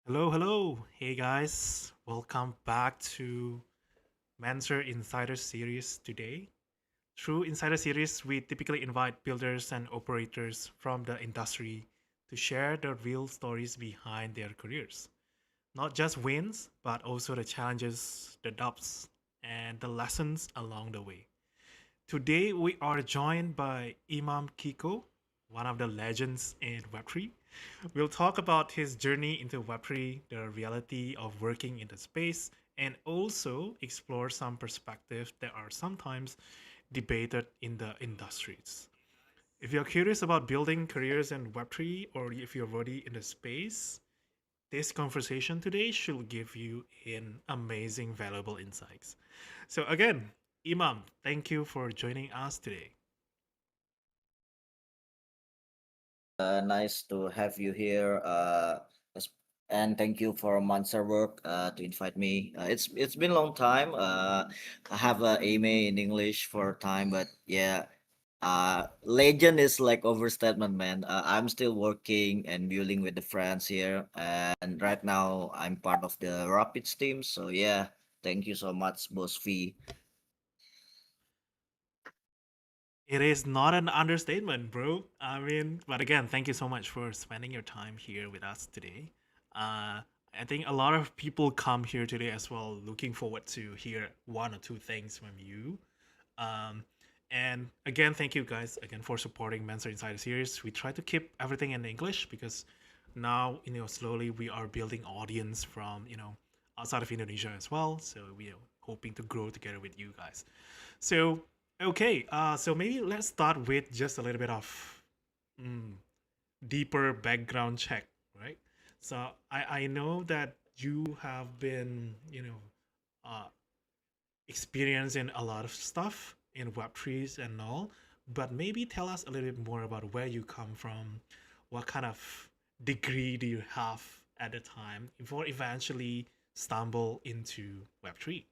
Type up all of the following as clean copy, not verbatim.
Hello, hello. Hey guys, welcome back to Mentor Insider Series today. Through Insider Series, we typically invite builders and operators from the industry to share the real stories behind their careers. Not just wins, but also the challenges, the doubts, and the lessons along the way. Today, we are joined by Imam Kiko, one of the legends in Web3. We'll talk about his journey into Web3, the reality of working in the space, and also explore some perspectives that are sometimes debated in the industries. If you're curious about building careers in Web3 or if you're already in the space, this conversation today should give you an amazing, valuable insights. So again, Imam, thank you for joining us today. Nice to have you here. And thank you for Monster Work to invite me. It's been a long time. I have a MA in English for time, but yeah, legend is like overstatement, man. I'm still working and building with the friends here, and right now I'm part of the Rapidz team. So yeah, thank you so much, Boss V. It is not an understatement, bro. I mean, but again, thank you so much for spending your time here with us today. I think a lot of people come here today as well, looking forward to hear one or two things from you. Um, and again, thank you guys again for supporting Mensa Insider series. We try to keep everything in English because now slowly we are building audience from outside of Indonesia as well. So we are hoping to grow together with you guys. So okay, so maybe let's start with just a little bit of mm, deeper background check, right? So I know that you have been uh, experiencing a lot of stuff in Web3s and all, but maybe tell us a little bit more about where you come from, what kind of degree do you have at the time before eventually stumble into Web3.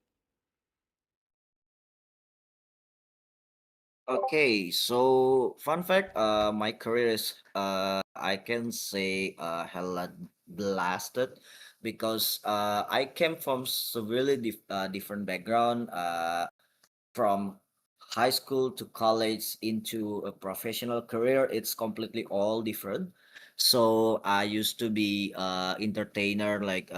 Okay, so fun fact, my career is I can say hella blasted because I came from severely different background. From high school to college into a professional career, it's completely all different. So I used to be entertainer like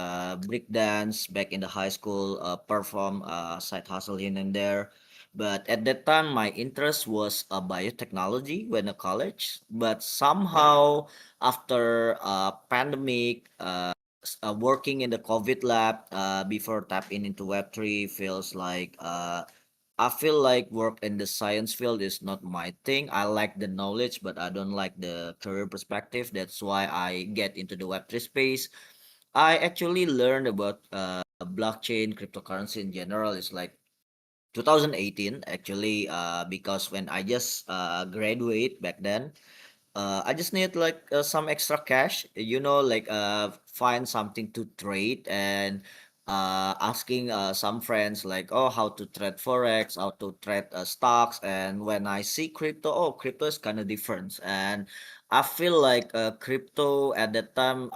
break dance back in the high school, perform side hustle here and there. But at that time my interest was biotechnology when in college, but somehow after pandemic, working in the COVID lab before tapping into Web3 feels like I feel like work in the science field is not my thing. I like the knowledge, but I don't like the career perspective. That's why I get into the Web3 space. I actually learned about blockchain, cryptocurrency in general. It's like 2018 actually, because when I just graduate back then, I just need like some extra cash, like find something to trade and asking some friends like, oh, how to trade forex, how to trade stocks. And when I see crypto, oh, crypto is kind of different. And I feel like crypto at that time,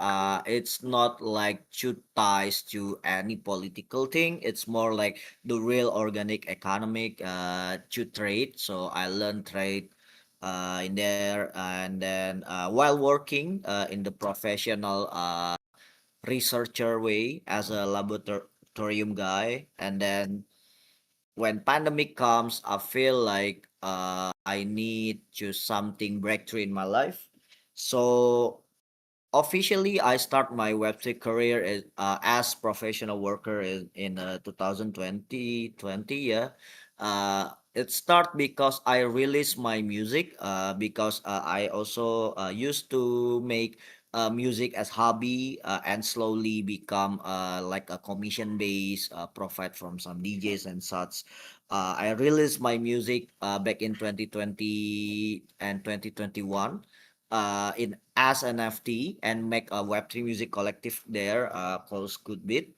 it's not like too ties to any political thing. It's more like the real organic economic to trade. So I learned trade in there, and then while working in the professional researcher way as a laboratorium guy, and then when pandemic comes, I feel like I need to something breakthrough in my life. So officially I start my website career as professional worker in 2020, yeah. It start because I release my music, because I also used to make music as hobby, and slowly become like a commission base, profit from some DJs and such. I released my music back in 2020 and 2021 in as an NFT and make a Web3 music collective there called Scootbeat.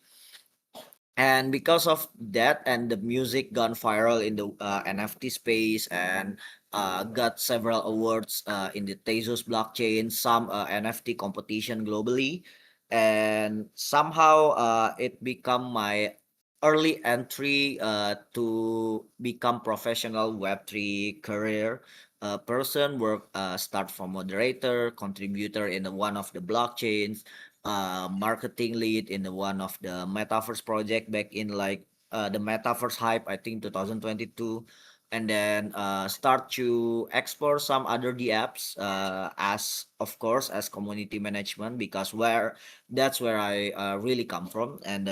And because of that, and the music gone viral in the NFT space, and got several awards in the Tezos blockchain, some NFT competition globally. and somehow it become my early entry to become professional Web3 career person. Work start from moderator, contributor in one of the blockchains, marketing lead in the one of the metaverse project back in like the metaverse hype, I think 2022. And then start to explore some other D apps as of course as community management, because where that's where I really come from. And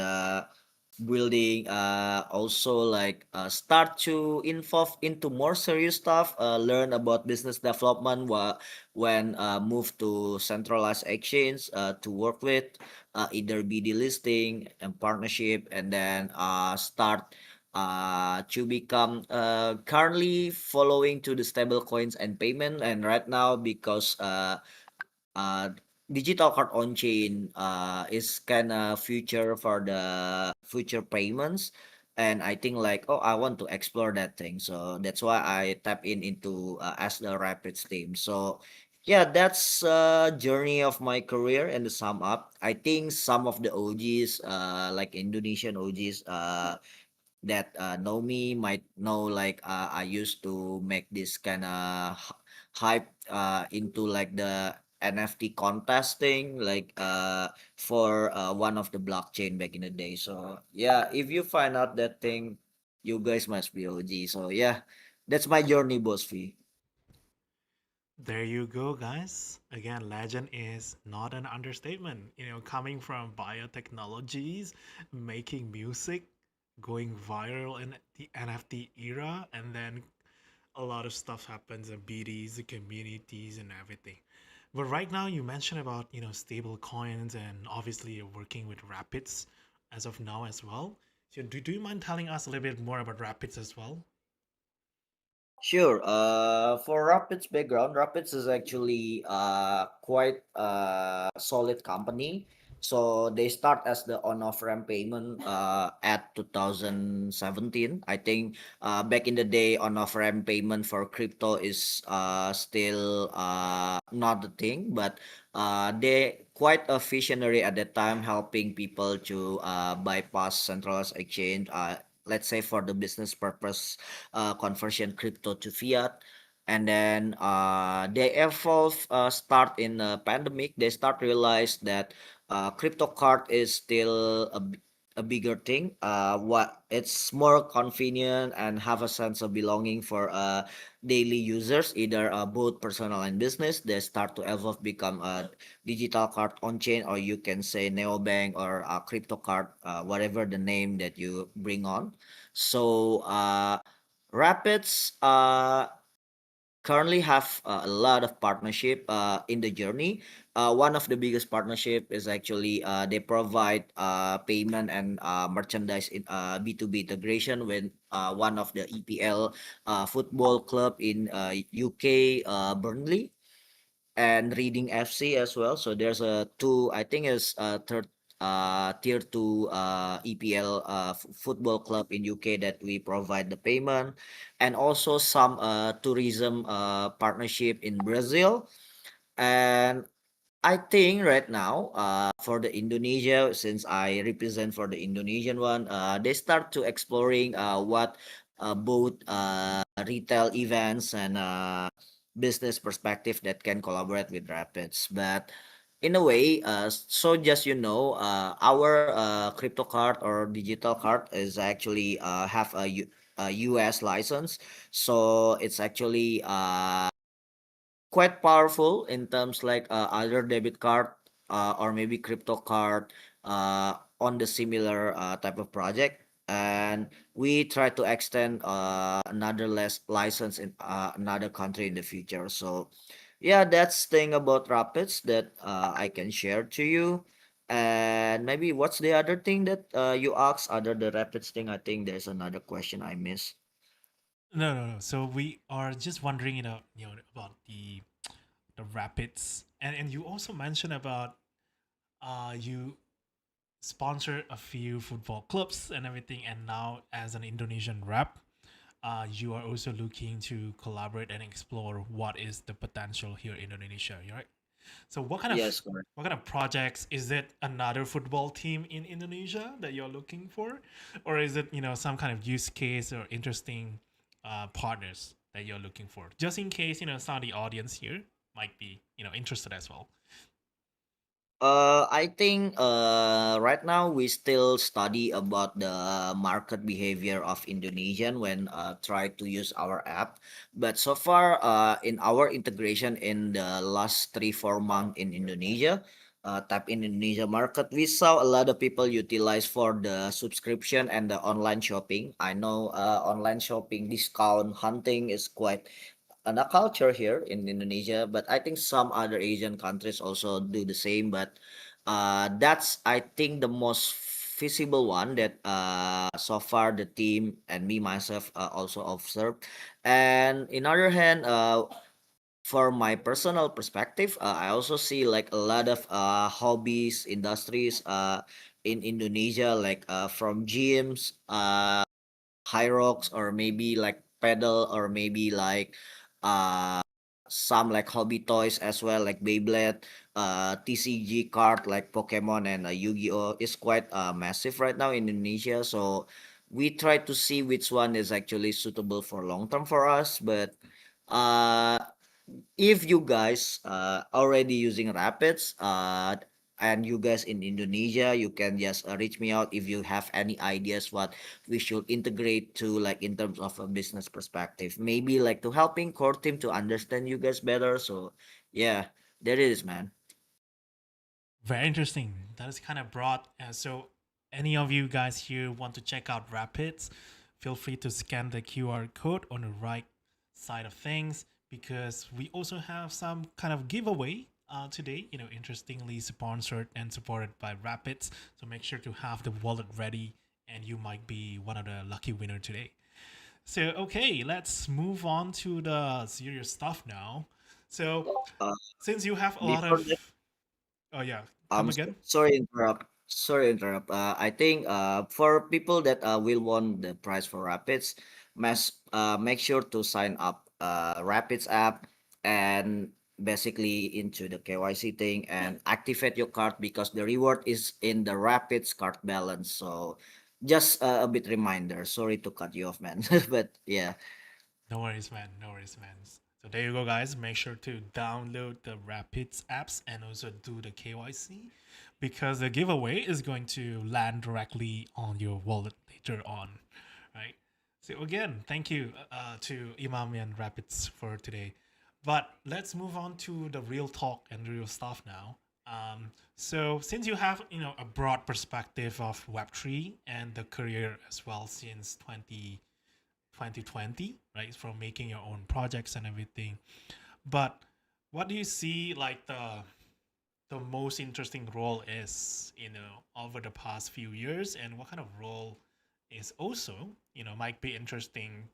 building also like start to involve into more serious stuff, learn about business development when move to centralized exchange to work with either BD listing and partnership, and then start to become currently following to the stable coins and payment. And right now, because uh, digital card on chain is kind of future for the future payments, and I think like, oh, I want to explore that thing, so that's why I tap in into as the Rapids team. So yeah, that's journey of my career. And to sum up, I think some of the OGs like Indonesian OGs that know me might know like I used to make this kind of hype into like the NFT contest thing, like for one of the blockchain back in the day. So yeah, if you find out that thing, you guys must be OG. So yeah, that's my journey, boss fee. There you go, guys. Again, legend is not an understatement. Coming from biotechnologies, making music, going viral in the NFT era, and then a lot of stuff happens in BDs, the communities, and everything. But right now, you mentioned about stable coins, and obviously you're working with Rapids as of now as well. So do you mind telling us a little bit more about Rapids as well? Sure. For Rapid's background, Rapid's is actually quite a solid company. So they start as the on-off ramp payment at 2017. I think back in the day, on-off ramp payment for crypto is still not the thing, but they quite a visionary at that time, helping people to bypass centralized exchange. Let's say for the business purpose conversion crypto to fiat. And then they evolve start in the pandemic. They start realize that crypto card is still a bigger thing. What it's more convenient and have a sense of belonging for daily users, either both personal and business. They start to evolve, become a digital card on chain, or you can say neobank or a crypto card, whatever the name that you bring on. So Rapids currently have a lot of partnership in the journey. One of the biggest partnership is actually they provide payment and merchandise in B2B integration with one of the EPL football club in UK, Burnley, and Reading FC as well. So there's a two, I think is third tier two EPL football club in UK that we provide the payment, and also some tourism partnership in Brazil. And I think right now, for the Indonesia, since I represent for the Indonesian one, they start to exploring what both retail events and business perspective that can collaborate with Rapids. But in a way, so just our crypto card or digital card is actually have a US license, so it's actually quite powerful in terms like other debit card or maybe crypto card on the similar type of project. And we try to extend another less license in another country in the future. So yeah, that's thing about Rapids that I can share to you. And maybe what's the other thing that you asked other the Rapids thing? I think there's another question I missed. No, no, no. So we are just wondering, about the Rapids, and you also mentioned about you sponsor a few football clubs and everything, and now as an Indonesian rep, you are also looking to collaborate and explore what is the potential here in Indonesia, right? So Yes, correct. what kind of projects is it? Another football team in Indonesia that you're looking for, or is it some kind of use case or interesting partners that you're looking for? Just in case some of the audience here might be interested as well. I think right now we still study about the market behavior of Indonesian when try to use our app. But so far, in our integration in the last 3 4 months in Indonesia, tap in Indonesia market, we saw a lot of people utilize for the subscription and the online shopping. I know online shopping discount hunting is quite a culture here in Indonesia, but I think some other Asian countries also do the same. But that's I think the most feasible one that so far the team and me myself also observed. And in other hand, for my personal perspective, I also see like a lot of hobbies industries in Indonesia, like from gyms, high rocks, or maybe like pedal, or maybe like uh some like hobby toys as well, like Beyblade, TCG card like Pokemon and Yu-Gi-Oh is quite massive right now in Indonesia. So we try to see which one is actually suitable for long term for us. But uh if you guys already using Rapids, and you guys in Indonesia, you can just reach me out if you have any ideas what we should integrate to, like in terms of a business perspective, maybe like to helping core team to understand you guys better. So yeah, there it is, man. Very interesting. That is kind of broad. So, any of you guys here want to check out Rapids, feel free to scan the QR code on the right side of things because we also have some kind of giveaway today. Interestingly sponsored and supported by Rapids. So make sure to have the wallet ready, and you might be one of the lucky winner today. So okay, let's move on to the serious stuff now. So uh, since you have a lot Before that, of, oh yeah, come again. sorry interrupt. Sorry interrupt. I think for people that will want the prize for Rapids, make sure to sign up Rapids app and basically into the KYC thing and activate your card because the reward is in the Rapids card balance. So just a bit reminder. Sorry to cut you off, man. But yeah. No worries, man. No worries, man. So there you go, guys. Make sure to download the Rapids apps and also do the KYC because the giveaway is going to land directly on your wallet later on, right? So again, thank you to Imam and Rapids for today. But let's move on to the real talk and real stuff now. So since you have a broad perspective of Web3 and the career as well since 2020, right? From making your own projects and everything. But what do you see like the most interesting role is, over the past few years, and what kind of role is also, might be interesting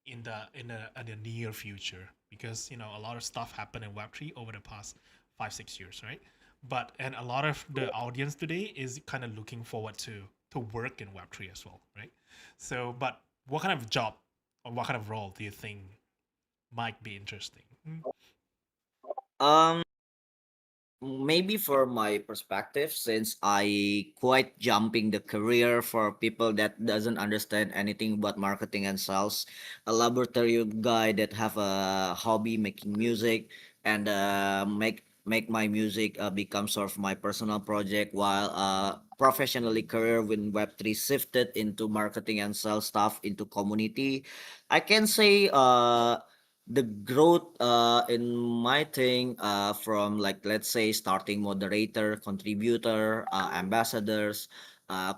in the near future? Because a lot of stuff happened in Web3 over the past 5 6 years, right? But and a lot of the audience today is kind of looking forward to work in Web3 as well, right? So, but what kind of job or what kind of role do you think might be interesting? Um Maybe for my perspective, since I quite jumping the career for people that doesn't understand anything about marketing and sales, a laboratory guy that have a hobby making music and make my music become sort of my personal project, while professionally career when Web3 shifted into marketing and sales stuff into community. I can say the growth in my thing, from like let's say starting moderator, contributor, ambassadors,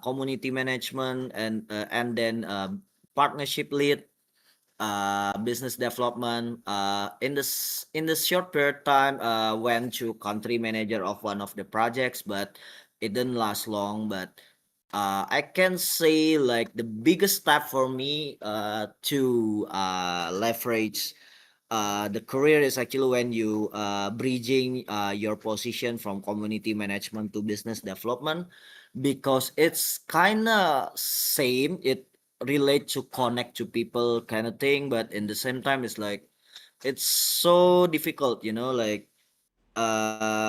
community management, and then partnership lead, business development, in the short period time, went to country manager of one of the projects, but it didn't last long. But I can say like the biggest step for me to leverage the career is actually when you bridging your position from community management to business development, because it's kind of same, it relate to connect to people kind of thing, but in the same time it's like it's so difficult, like uh,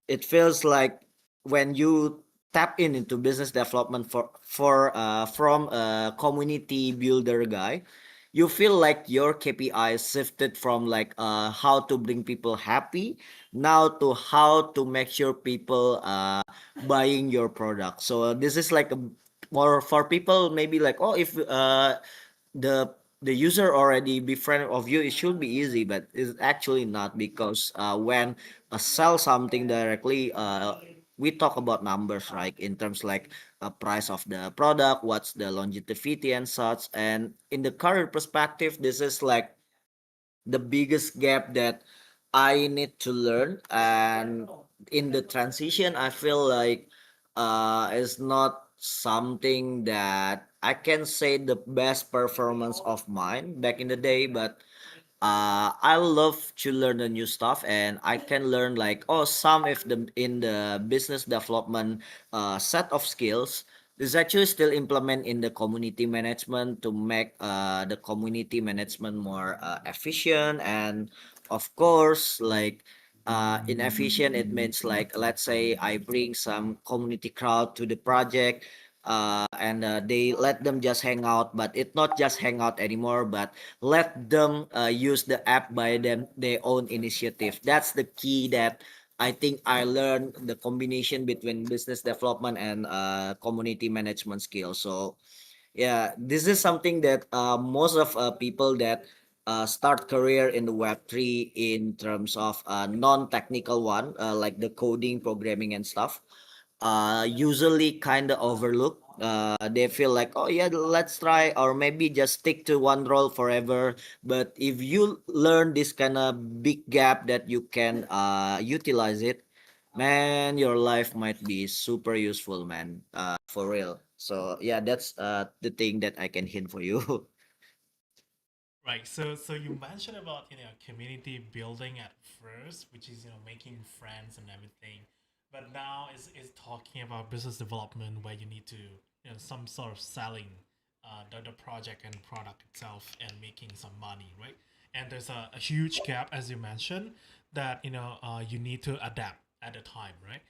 it feels like when you tap in into business development for from a community builder guy, you feel like your KPI shifted from like how to bring people happy now to how to make sure people buying your product. So this is like a more for people maybe like, oh, if the the user already be friend of you, it should be easy, but it's actually not, because when sell something directly, we talk about numbers, right, in terms like a price of the product, what's the longevity and such. And in the current perspective, this is like the biggest gap that I need to learn. And in the transition, I feel like it's not something that I can say the best performance of mine back in the day, but I love to learn the new stuff, and I can learn like, oh, some if the in the business development set of skills is actually still implement in the community management to make the community management more efficient. And of course, like inefficient, it means like, let's say I bring some community crowd to the project, and they let them just hang out, but it's not just hang out anymore, but let them use the app by them their own initiative. That's the key that I think I learned, the combination between business development and community management skills. So yeah, this is something that most of people that start career in the Web3 in terms of non-technical one, like the coding, programming, and stuff, usually kind of overlook. They feel like, oh yeah, let's try, or maybe just stick to one role forever. But if you learn this kind of big gap that you can utilize it, man, your life might be super useful, man. For real. So yeah, that's the thing that I can hint for you. Right. So you mentioned about community building at first, which is making friends and everything, but now is talking about business development where you need to some sort of selling the project and product itself and making some money, right? And there's a huge gap, as you mentioned, that you need to adapt at the time, right?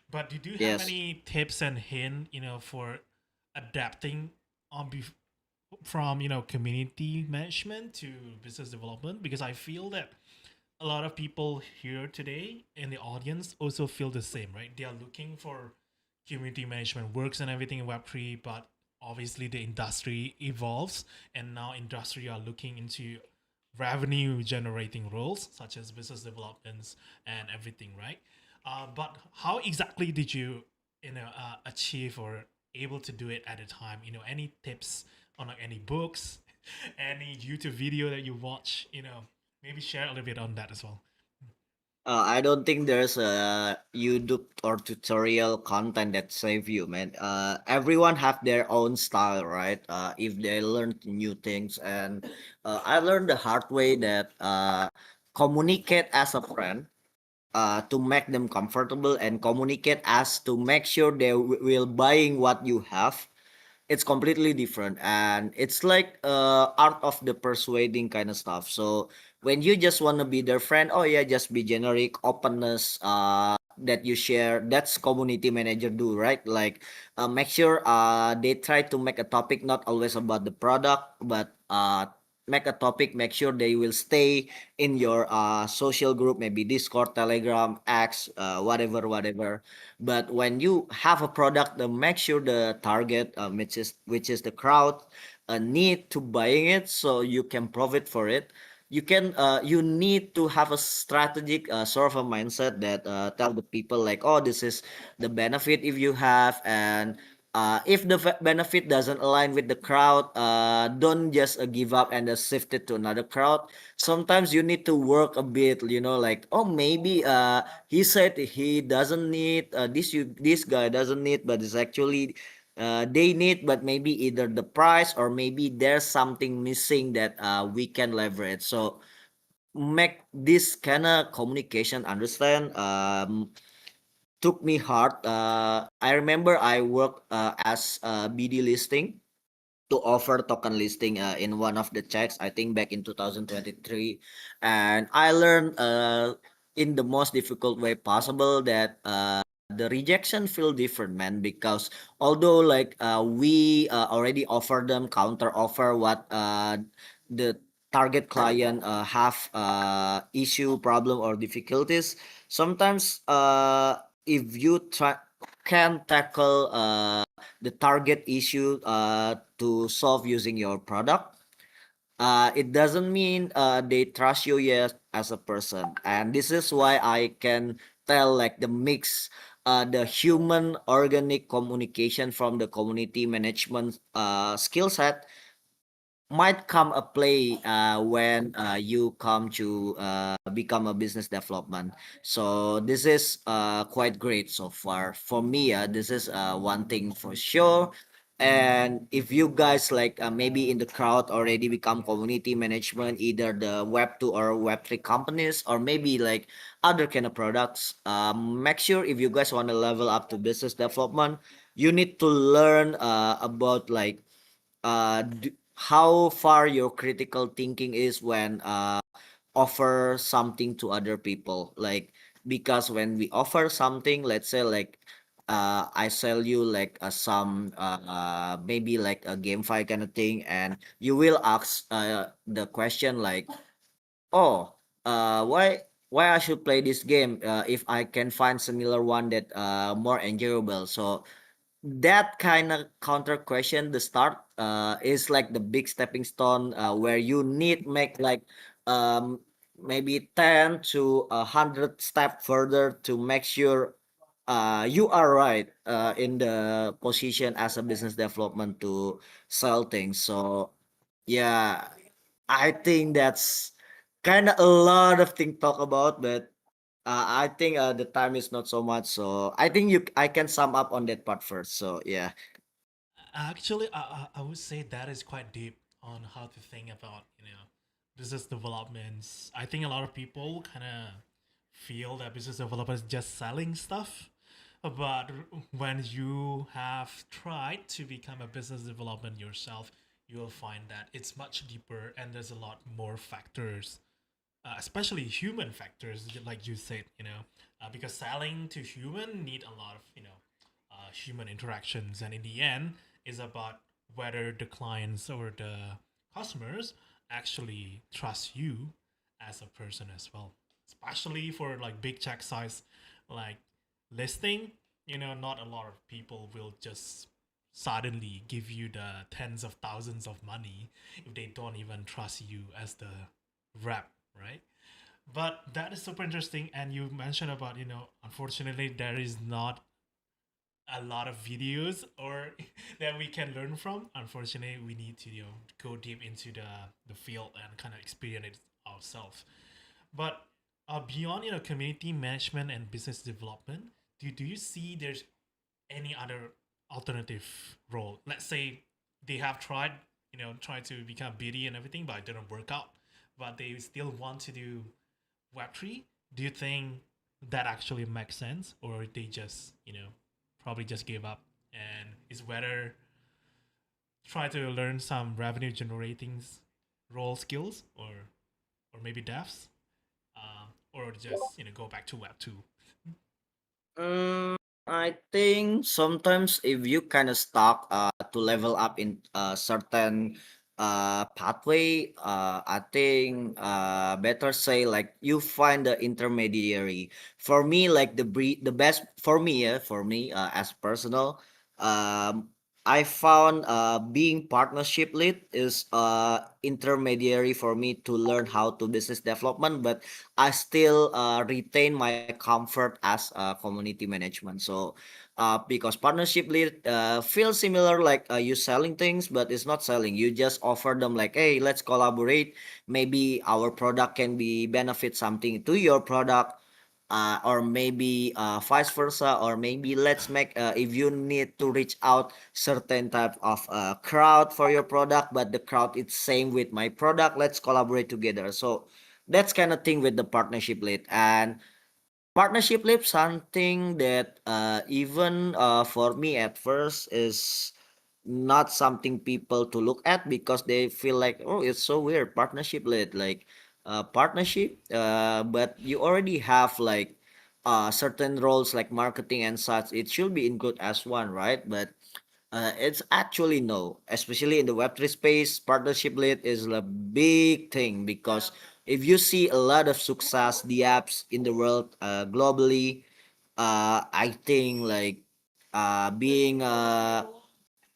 But do you have Yes. any tips and hint for adapting on from community management to business development? Because I feel that a lot of people here today in the audience also feel the same, right? They are looking for community management works and everything in Web3, but obviously the industry evolves, and now industry are looking into revenue generating roles such as business developments and everything, right? But how exactly did you achieve or able to do it at a time? Any tips on like any books, any YouTube video that you watch? Maybe share a little bit on that as well. I don't think there's a YouTube or tutorial content that save you, man. Everyone have their own style, right? If they learn new things, and I learned the hard way that communicate as a friend, to make them comfortable, and communicate as to make sure they will buying what you have. It's completely different, and it's like art of the persuading kind of stuff. So when you just want to be their friend, oh yeah, just be generic openness that you share. That's community manager do, right? Like make sure they try to make a topic not always about the product, but make a topic, make sure they will stay in your social group, maybe Discord, Telegram, X, whatever. But when you have a product, make sure the target, which is the crowd, need to buying it, so you can profit for it. You need to have a strategic sort of a mindset that tell the people like, oh, this is the benefit if you have. And if the benefit doesn't align with the crowd, don't just give up and shift it to another crowd. Sometimes you need to work a bit, like, oh, maybe he said he doesn't need this guy doesn't need, but it's actually they need, but maybe either the price or maybe there's something missing that we can leverage. So make this kind of communication understand. Took me hard. I remember I worked as BD listing to offer token listing in one of the checks, I think back in 2023. And I learned in the most difficult way possible, that the rejection feel different, man, because although like we already offer them counter offer what the target client have issue, problem, or difficulties, sometimes if you try can tackle the target issue to solve using your product, it doesn't mean they trust you yet as a person. And this is why I can tell like the mix, the human organic communication from the community management skill set might come a play when you come to become a business development. So this is quite great so far for me. This is one thing for sure. And if you guys like maybe in the crowd already become community management, either the web 2 or web 3 companies, or maybe like other kind of products, make sure if you guys want to level up to business development, you need to learn about like how far your critical thinking is when offer something to other people, like because when we offer something, let's say like I sell you like some maybe like a GameFi kind of thing, and you will ask the question like, oh, why I should play this game if I can find similar one that more enjoyable. So that kind of counter question, the start is like the big stepping stone where you need make like um maybe 10 to 100 step further to make sure you are right in the position as a business development to sell things. So yeah, I think that's kind of a lot of thing talk about, but I think the time is not so much, so I think I can sum up on that part first. So yeah. Actually, I would say that is quite deep on how to think about, business developments. I think a lot of people kind of feel that business development is just selling stuff. But when you have tried to become a business development yourself, you will find that it's much deeper and there's a lot more factors, especially human factors, like you said, because selling to human need a lot of, human interactions, and in the end, is about whether the clients or the customers actually trust you as a person as well. Especially for like big check size, like listing, not a lot of people will just suddenly give you the tens of thousands of money if they don't even trust you as the rep, right? But that is super interesting. And you mentioned about, unfortunately, there is not a lot of videos or that we can learn from. Unfortunately, we need to, go deep into the field and kind of experience it ourselves. But beyond, community management and business development, do you see there's any other alternative role? Let's say they have tried, try to become BD and everything, but it didn't work out. But they still want to do Web3. Do you think that actually makes sense, or they just, probably just gave up and is better try to learn some revenue generating role skills, or maybe devs, or just go back to Web 2? Mm, I think sometimes if you kind of stuck to level up in a certain pathway, I think better say like you find the intermediary. For me, like the best for me, as personal, um, I found being partnership lead is intermediary for me to learn how to business development, but I still retain my comfort as community management. So, because partnership lead feels similar like you selling things, but it's not selling. You just offer them like, hey, let's collaborate. Maybe our product can be benefit something to your product. Or maybe vice versa, or maybe let's make if you need to reach out certain type of crowd for your product, but the crowd is same with my product, let's collaborate together. So that's kind of thing with the partnership lead. And partnership lead something that even for me at first is not something people to look at, because they feel like, oh, it's so weird partnership lead, like partnership, but you already have like certain roles like marketing and such, it should be included as one, right? But it's actually no, especially in the Web3 space, partnership lead is a big thing because if you see a lot of success, the apps in the world globally, I think like being a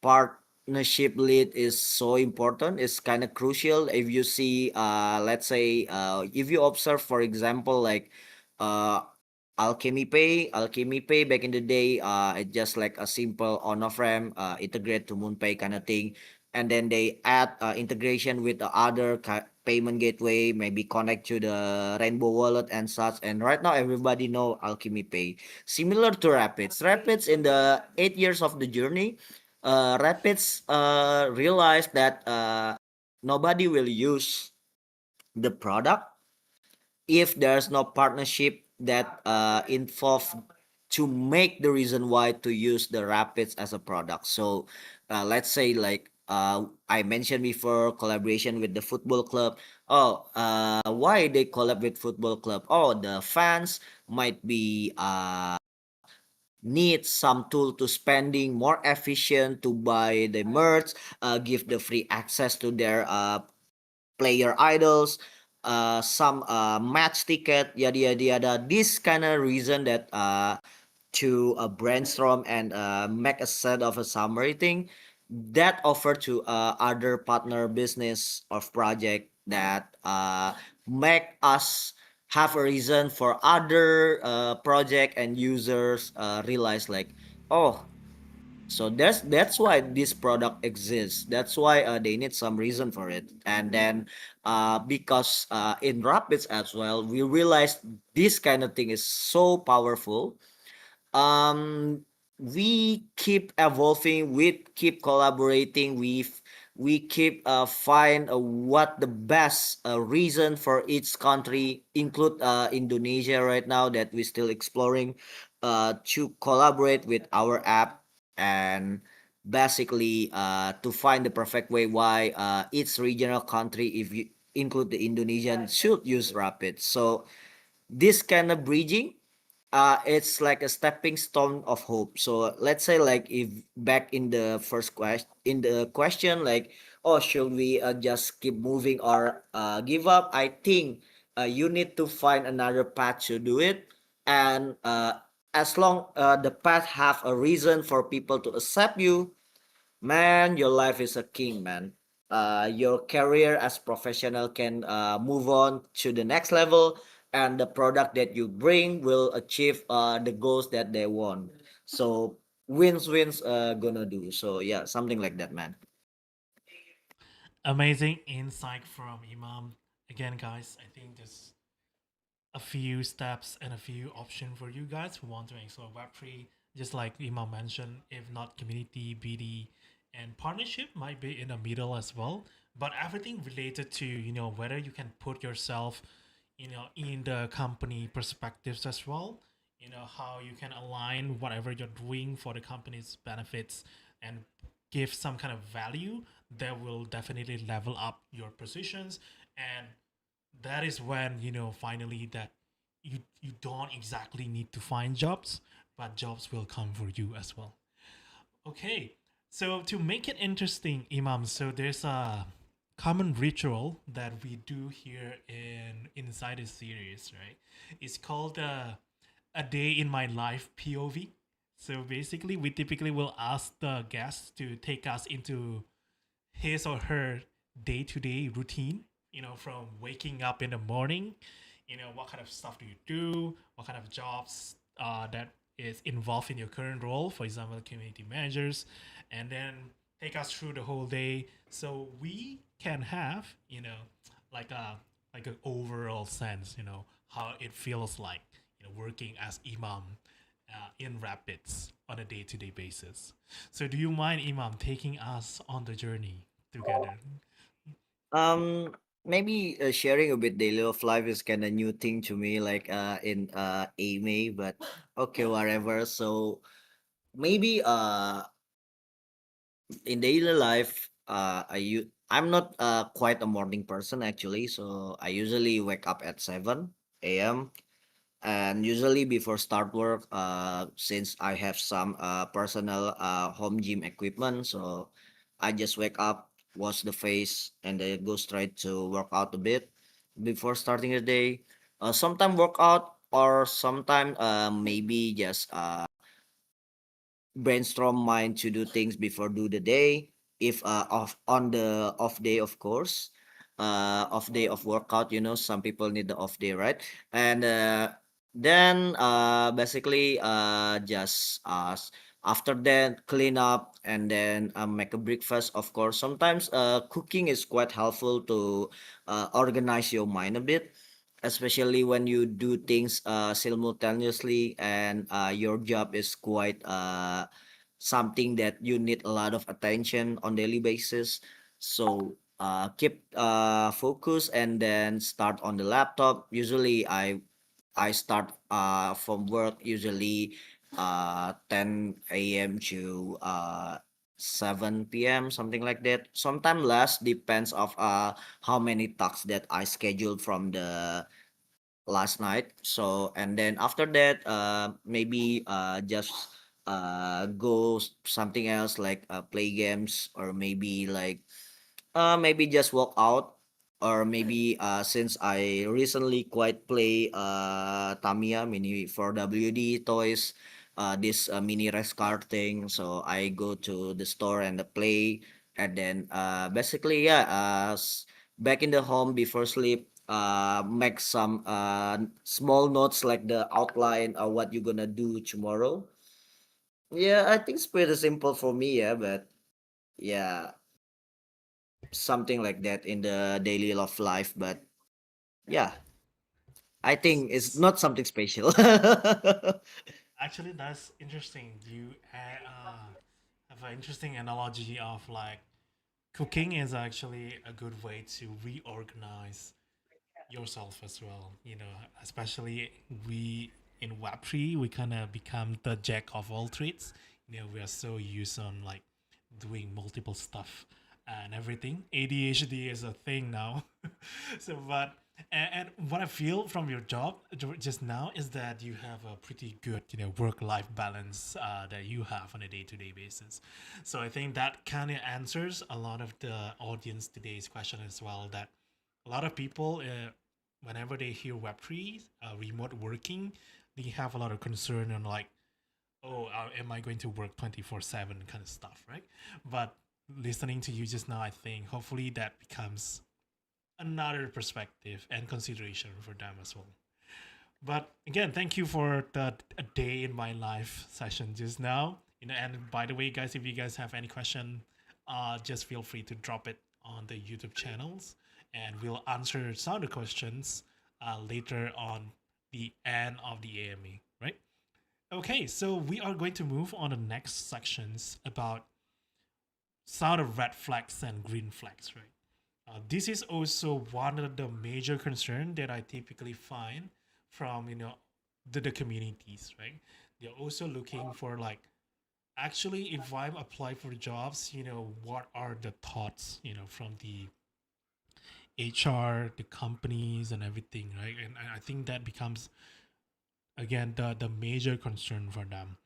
partnership lead is so important. It's kind of crucial. If you see, let's say, if you observe, for example, like uh, Alchemy Pay back in the day, it's just like a simple on off ramp, integrate to MoonPay kind of thing, and then they add integration with the other payment gateway, maybe connect to the Rainbow Wallet and such. And right now, everybody know Alchemy Pay. Similar to Rapidz. Rapidz in the 8 years of the journey, Rapidz realized that nobody will use the product if there's no partnership that involve to make the reason why to use the Rapids as a product. So let's say like I mentioned before, collaboration with the football club. Oh, why they collab with football club? Oh, the fans might be need some tool to spending more efficient to buy the merch, give the free access to their player idols, some match ticket, yada yada yada. This kind of reason that to brainstorm and make a set of a summary thing that offer to other partner business of project that make us have a reason for other project and users realize like, oh, so that's why this product exists. That's why they need some reason for it. And then because in Rapids as well, we realized this kind of thing is so powerful. um we keep evolving, we keep collaborating, we keep find what the best reason for each country, include Indonesia right now that we're still exploring to collaborate with our app, and basically to find the perfect way why each regional country, if you include the Indonesian, should use Rapid. So this kind of bridging, it's like a stepping stone of hope. So let's say like if back in the first question, like, oh, should we just keep moving or give up? I think you need to find another path to do it. And as long the path have a reason for people to accept you, man, your life is a king, man. Your career as professional can move on to the next level, and the product that you bring will achieve the goals that they want. So wins gonna do. So yeah, something like that, man. Amazing insight from Imam. Again, guys, I think there's a few steps and a few options for you guys who want to explore Web3. Just like Imam mentioned, if not community, BD, and partnership might be in the middle as well. But everything related to, whether you can put yourself, in the company perspectives as well, how you can align whatever you're doing for the company's benefits and give some kind of value that will definitely level up your positions. And that is when finally that you don't exactly need to find jobs, but jobs will come for you as well. Okay, so to make it interesting, Imam, so there's a common ritual that we do here in inside this series, right? It's called a day in my life POV. So basically we typically will ask the guests to take us into his or her day-to-day routine, from waking up in the morning, what kind of stuff do you do, what kind of jobs that is involved in your current role, for example community managers, and then take us through the whole day so we can have like a like an overall sense, how it feels like, working as Imam in Rapids on a day-to-day basis. So do you mind, Imam, taking us on the journey together? Um, maybe sharing a bit daily of life is kind of new thing to me, like in AMA, but okay, whatever. So maybe in daily life, I'm not quite a morning person actually, so I usually wake up at 7 a.m. And usually before start work, since I have some personal home gym equipment, so I just wake up, wash the face, and then go straight to work out a bit before starting the day. Sometime workout or sometime maybe just brainstorm mind to do things before do the day, if off on the off day, of course, off day of workout, some people need the off day, right? And then basically just after that clean up, and then make a breakfast. Of course, sometimes cooking is quite helpful to organize your mind a bit, especially when you do things simultaneously, and your job is quite something that you need a lot of attention on daily basis. So keep focus and then start on the laptop. Usually I start from work usually 10 a.m. to 7 p.m., something like that. Sometimes less, depends of how many tasks that I scheduled from the last night. So and then after that, maybe just go something else, like play games, or maybe like maybe just walk out, or maybe since I recently quite play Tamiya mini for WD toys, this mini race car thing. So I go to the store and play, and then basically, yeah, back in the home before sleep, make some small notes, like the outline of what you're gonna do tomorrow. Yeah, I think it's pretty simple for me, yeah, but yeah, something like that in the daily of life. But yeah, I think it's S- not something special. Actually, that's interesting. You have an interesting analogy of like cooking is actually a good way to reorganize yourself as well. You know, especially we in Web3, we kind of become the jack of all trades. You know, we are so used on like doing multiple stuff and everything. ADHD is a thing now. So, but and what I feel from your job just now is that you have a pretty good, you know, work-life balance that you have on a day-to-day basis. So I think that kind of answers a lot of the audience today's question as well. That a lot of people, whenever they hear Web3, remote working, they have a lot of concern on like, oh, am I going to work 24/7 kind of stuff, right? But listening to you just now, I think hopefully that becomes another perspective and consideration for them as well. But again, thank you for the a day in my life session just now. You know, and by the way, guys, if you guys have any question, just feel free to drop it on the YouTube channels, and we'll answer some of the questions later on the end of the AMA. Right? Okay, so we are going to move on the next sections about sort of red flags and green flags, right? This is also one of the major concern that I typically find from the communities, right? They're also looking for like actually if I'm applying for jobs, what are the thoughts, from the HR, the companies, and everything, right? And I think that becomes again the major concern for them.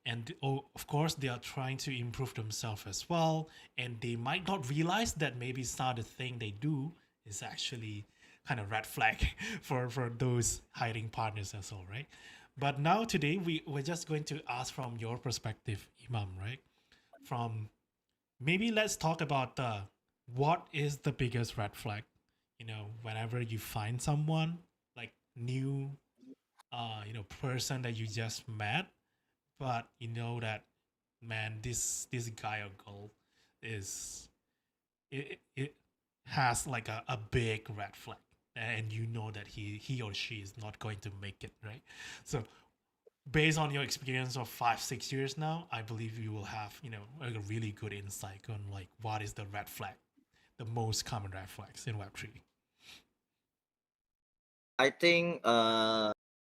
And oh, of course they are trying to improve themselves as well, and they might not realize that maybe some of the thing they do is actually kind of red flag for those hiring partners as well, right? But now today we're just going to ask from your perspective, Imam, right? From maybe let's talk about what is the biggest red flag, whenever you find someone like new, person that you just met, but you know that man, this guy or girl is it has like a big red flag, and you know that he or she is not going to make it, right? So based on your experience of 5 6 years now, I believe you will have a really good insight on like what is the red flag, the most common red flags in Web3. I think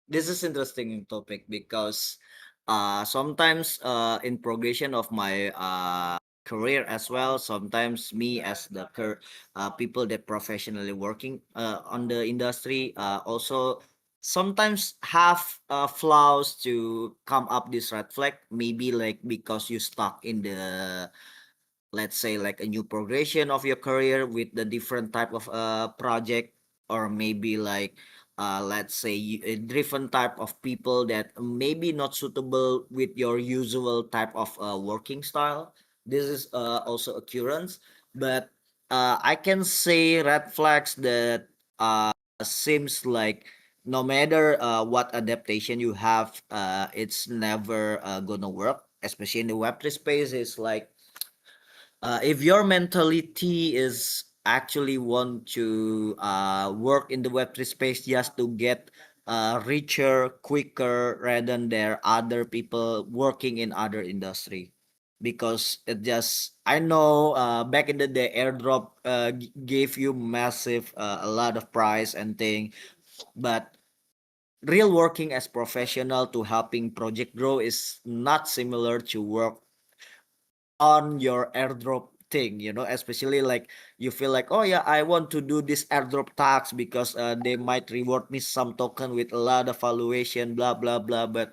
this is interesting topic because sometimes in progression of my career as well. Sometimes me as the people that professionally working on the industry also sometimes have flaws to come up this red flag. Maybe like because you stuck in the, let's say, like a new progression of your career with the different type of project, or maybe like let's say a different type of people that maybe not suitable with your usual type of working style. This is also occurrence, but I can say red flags that seems like no matter what adaptation you have, it's never gonna work, especially in the web3 space. Is like if your mentality is actually want to work in the web3 space just to get richer quicker rather than there other people working in other industry, because it just, I know back in the day airdrop gave you massive a lot of price and thing, but real working as professional to helping project grow is not similar to work on your airdrop thing, especially like you feel like, oh yeah, I want to do this airdrop tax because they might reward me some token with a lot of valuation, blah blah blah. But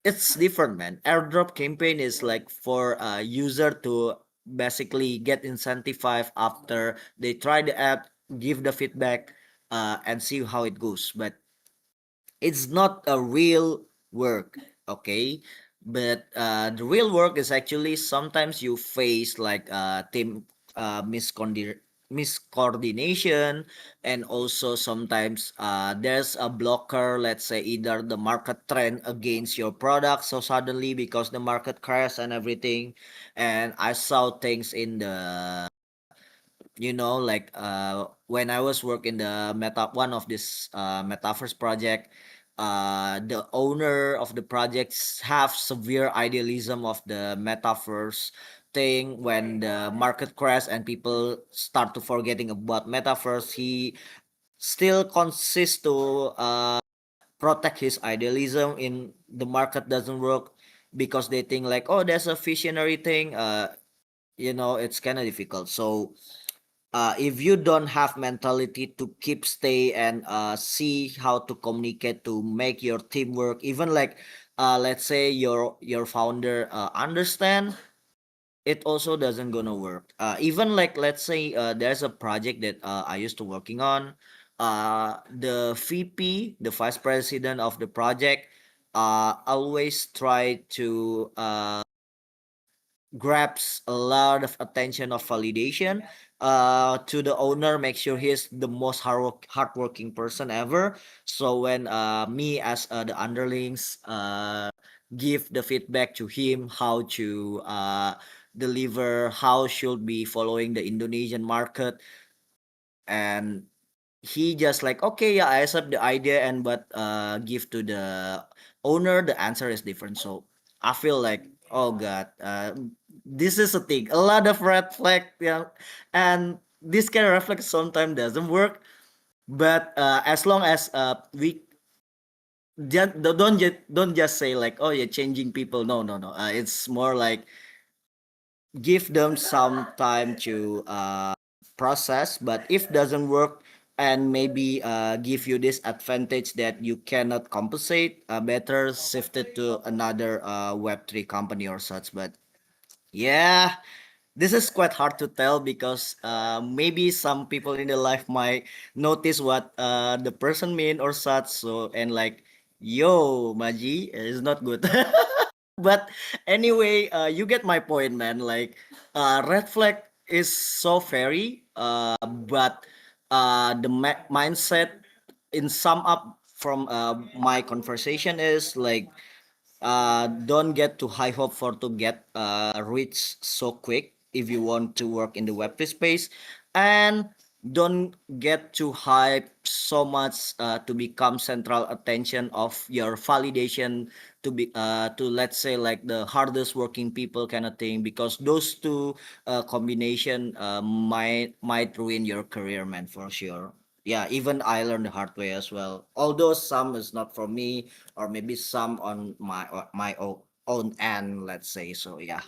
it's different, man. Airdrop campaign is like for a user to basically get incentivized after they try the app, give the feedback, and see how it goes. But it's not a real work, okay? But the real work is actually sometimes you face like team miscoordination, and also sometimes there's a blocker, let's say either the market trend against your product so suddenly because the market crash and everything. And I saw things in the, like when I was working the meta one of this metaverse project, the owner of the projects have severe idealism of the metaverse thing. When the market crash and people start to forgetting about metaverse, he still consists to protect his idealism in the market doesn't work, because they think like, oh, that's a visionary thing. It's kind of difficult. So if you don't have mentality to keep stay and see how to communicate to make your team work, even like let's say your founder understand, it also doesn't gonna work. Even like let's say there's a project that I used to working on, the VP, the vice president of the project, always try to grabs a lot of attention of validation to the owner, make sure he's the most hardworking person ever. So when me as the underlings give the feedback to him how to deliver, how should be following the Indonesian market, and he just like, okay, yeah, I accept the idea, and but give to the owner, the answer is different. So I feel like, oh god, this is a thing, a lot of red flag, and this kind of reflex sometimes doesn't work. But as long as we don't just say like, oh yeah, changing people, no no no, it's more like give them some time to process. But if doesn't work, and maybe give you this advantage that you cannot compensate, better shift it to another web3 company or such. But yeah, this is quite hard to tell, because maybe some people in the life might notice what the person mean or such. So and like, yo, Maji is not good. But anyway, you get my point, man. Like red flag is so fairy, but the mindset in sum up from my conversation is like, don't get too high hope for to get rich so quick if you want to work in the web3 space, and don't get too hype so much to become central attention of your validation, to be to, let's say, like the hardest working people kind of thing, because those two combination might ruin your career, man, for sure. Yeah, even I learned the hard way as well, although some is not for me, or maybe some on my own end, let's say. So yeah.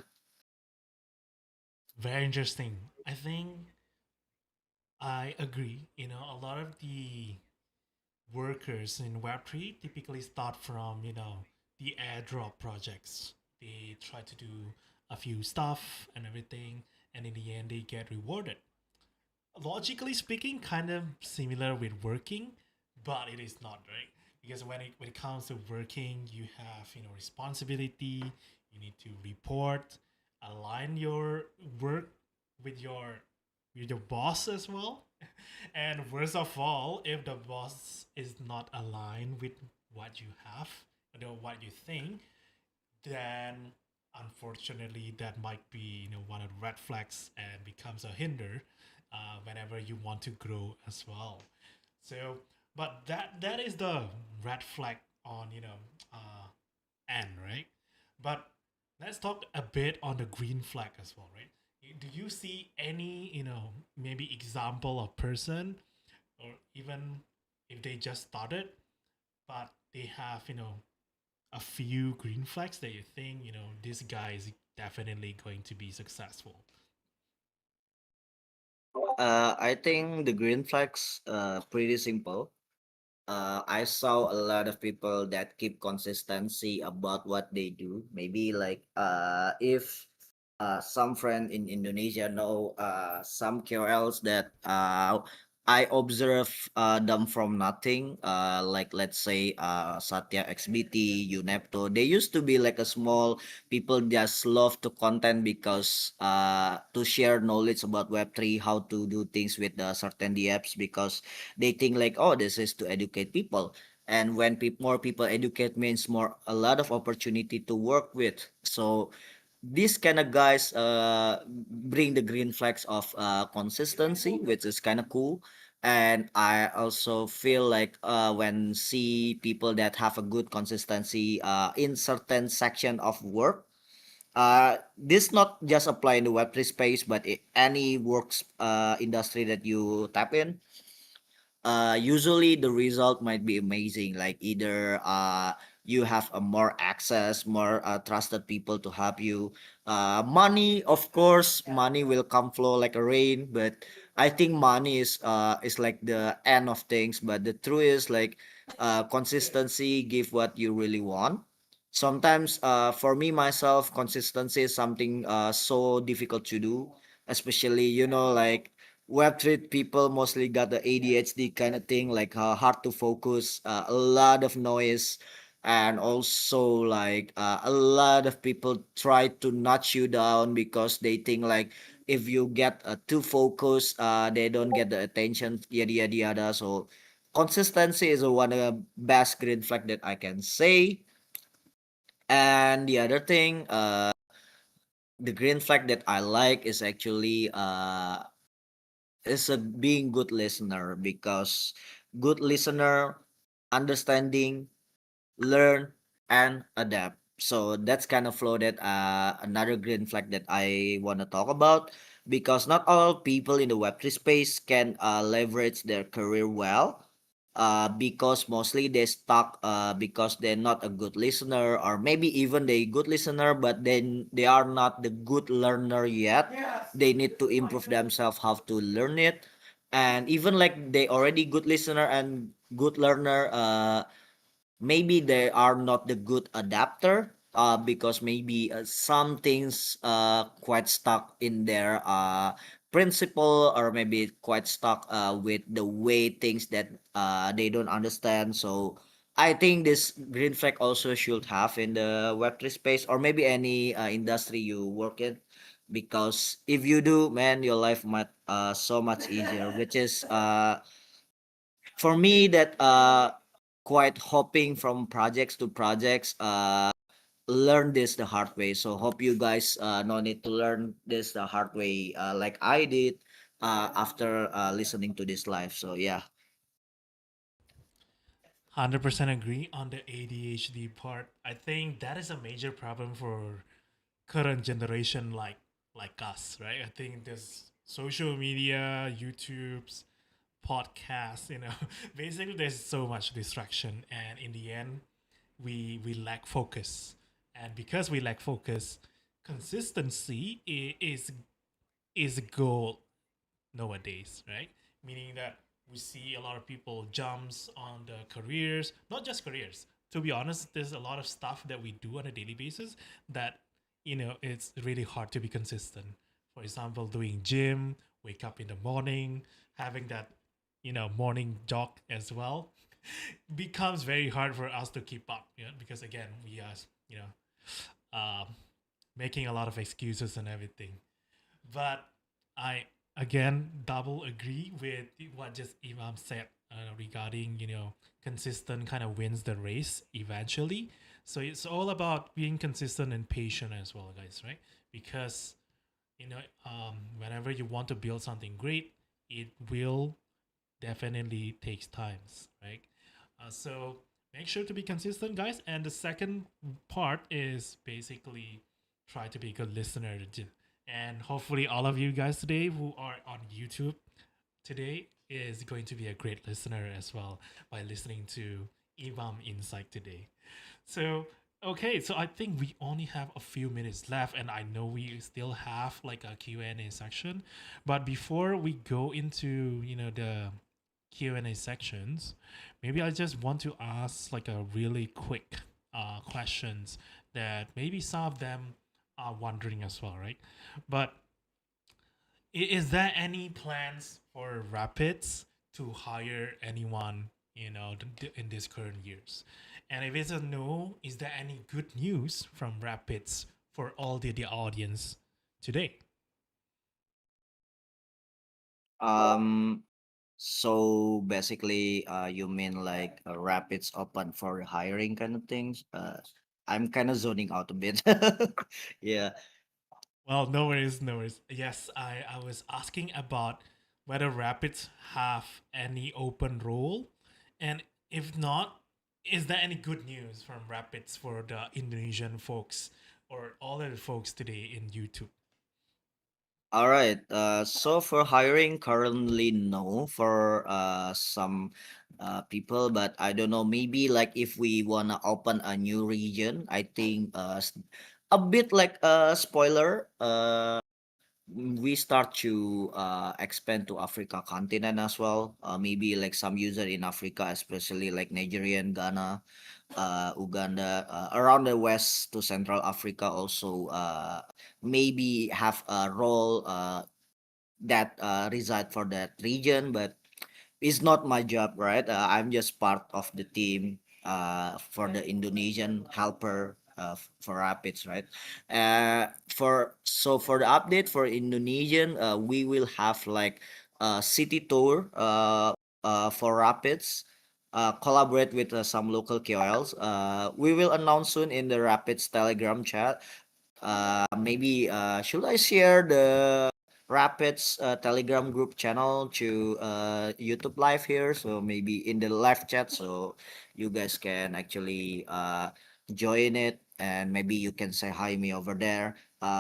Very interesting. I think I agree. A lot of the workers in Web3 typically start from, the airdrop projects. They try to do a few stuff and everything, and in the end, they get rewarded. Logically speaking, kind of similar with working, but it is not, right? Because when it comes to working, you have responsibility. You need to report, align your work with your boss as well. And worst of all, if the boss is not aligned with what you have or what you think, then unfortunately that might be one of the red flags and becomes a hinder whenever you want to grow as well. So, but that is the red flag on end, right? But let's talk a bit on the green flag as well, right? Do you see any maybe example of person, or even if they just started but they have a few green flags that you think this guy is definitely going to be successful? I think the green flags pretty simple. I saw a lot of people that keep consistency about what they do. Maybe like if some friend in Indonesia know some KOLs that I observe them from nothing. Like let's say Satya XBT, Unepto. They used to be like a small people just love to content because to share knowledge about Web3, how to do things with the certain apps because they think like oh this is to educate people. And when more people educate means more a lot of opportunity to work with. So these kind of guys bring the green flags of consistency, which is kind of cool. And I also feel like when see people that have a good consistency in certain section of work, this not just apply in the web3 space but any works industry that you tap in, usually the result might be amazing, like either you have a more access, more trusted people to help you. Money, of course, money will come flow like a rain, but I think money is like the end of things. But the truth is like consistency give what you really want. Sometimes for me myself, consistency is something so difficult to do, especially like Web3 people mostly got the ADHD kind of thing, like hard to focus, a lot of noise, and also like a lot of people try to notch you down because they think like if you get too focused, they don't get the attention, yada yada yada. So consistency is one of the best green flag that I can say. And the other thing, the green flag that I like is a being good listener because good listener understanding learn and adapt. So that's kind of flow that another green flag that I want to talk about because not all people in the web3 space can leverage their career well, because mostly they stuck because they're not a good listener, or maybe even they good listener but then they are not the good learner yet. They need to improve themselves how to learn it. And even like they already good listener and good learner, maybe they are not the good adapter because maybe some things quite stuck in their principle, or maybe quite stuck with the way things that they don't understand. So I think this green flag also should have in the web3 space, or maybe any industry you work in, because if you do, man, your life might so much easier, which is for me that quite hopping from projects to projects, learn this the hard way. So hope you guys no need to learn this the hard way like I did after listening to this live. So yeah. 100% agree on the ADHD part. I think that is a major problem for current generation, like us, right? I think there's social media, YouTube's, podcasts, basically there's so much distraction, and in the end we lack focus. And because we lack focus, consistency is is gold nowadays, right? Meaning that we see a lot of people jumps on the careers, not just careers. To be honest, there's a lot of stuff that we do on a daily basis that it's really hard to be consistent. For example, doing gym, wake up in the morning, having that morning jog as well becomes very hard for us to keep up. Because again, we are you know um, making a lot of excuses and everything. But I again double agree with what just Imam said regarding consistent kind of wins the race eventually. So it's all about being consistent and patient as well, guys, right? Because whenever you want to build something great, it will definitely takes times, right? So make sure to be consistent, guys. And the second part is basically try to be a good listener. And hopefully, all of you guys today who are on YouTube today is going to be a great listener as well by listening to Imam Insight today. So, okay, so I think we only have a few minutes left, and I know we still have like a Q&A section. But before we go into, the Q&A sections, maybe I just want to ask like a really quick questions that maybe some of them are wondering as well, right? But is there any plans for Rapids to hire anyone, in these current years? And if it's a no, is there any good news from Rapids for all the audience today? Um, so basically, you mean like Rapids open for hiring kind of things? I'm kind of zoning out a bit. Yeah. Well, no worries, no worries. Yes, I was asking about whether Rapids have any open role, and if not, is there any good news from Rapids for the Indonesian folks or all of the folks today in YouTube? All right. So for hiring, currently no for some people, but I don't know. Maybe like if we wanna open a new region, I think a bit like a spoiler. We start to expand to Africa continent as well. Maybe like some user in Africa, especially like Nigerian, Ghana, Uganda, around the West to Central Africa also maybe have a role that reside for that region, but it's not my job, right? I'm just part of the team for the Indonesian helper for Rapids, right? For the update for Indonesian, we will have like a city tour for Rapids. Collaborate with some local KOLs. We will announce soon in the Rapids Telegram chat. Maybe should I share the Rapids Telegram group channel to YouTube live here? So maybe in the live chat, so you guys can actually join it, and maybe you can say hi me over there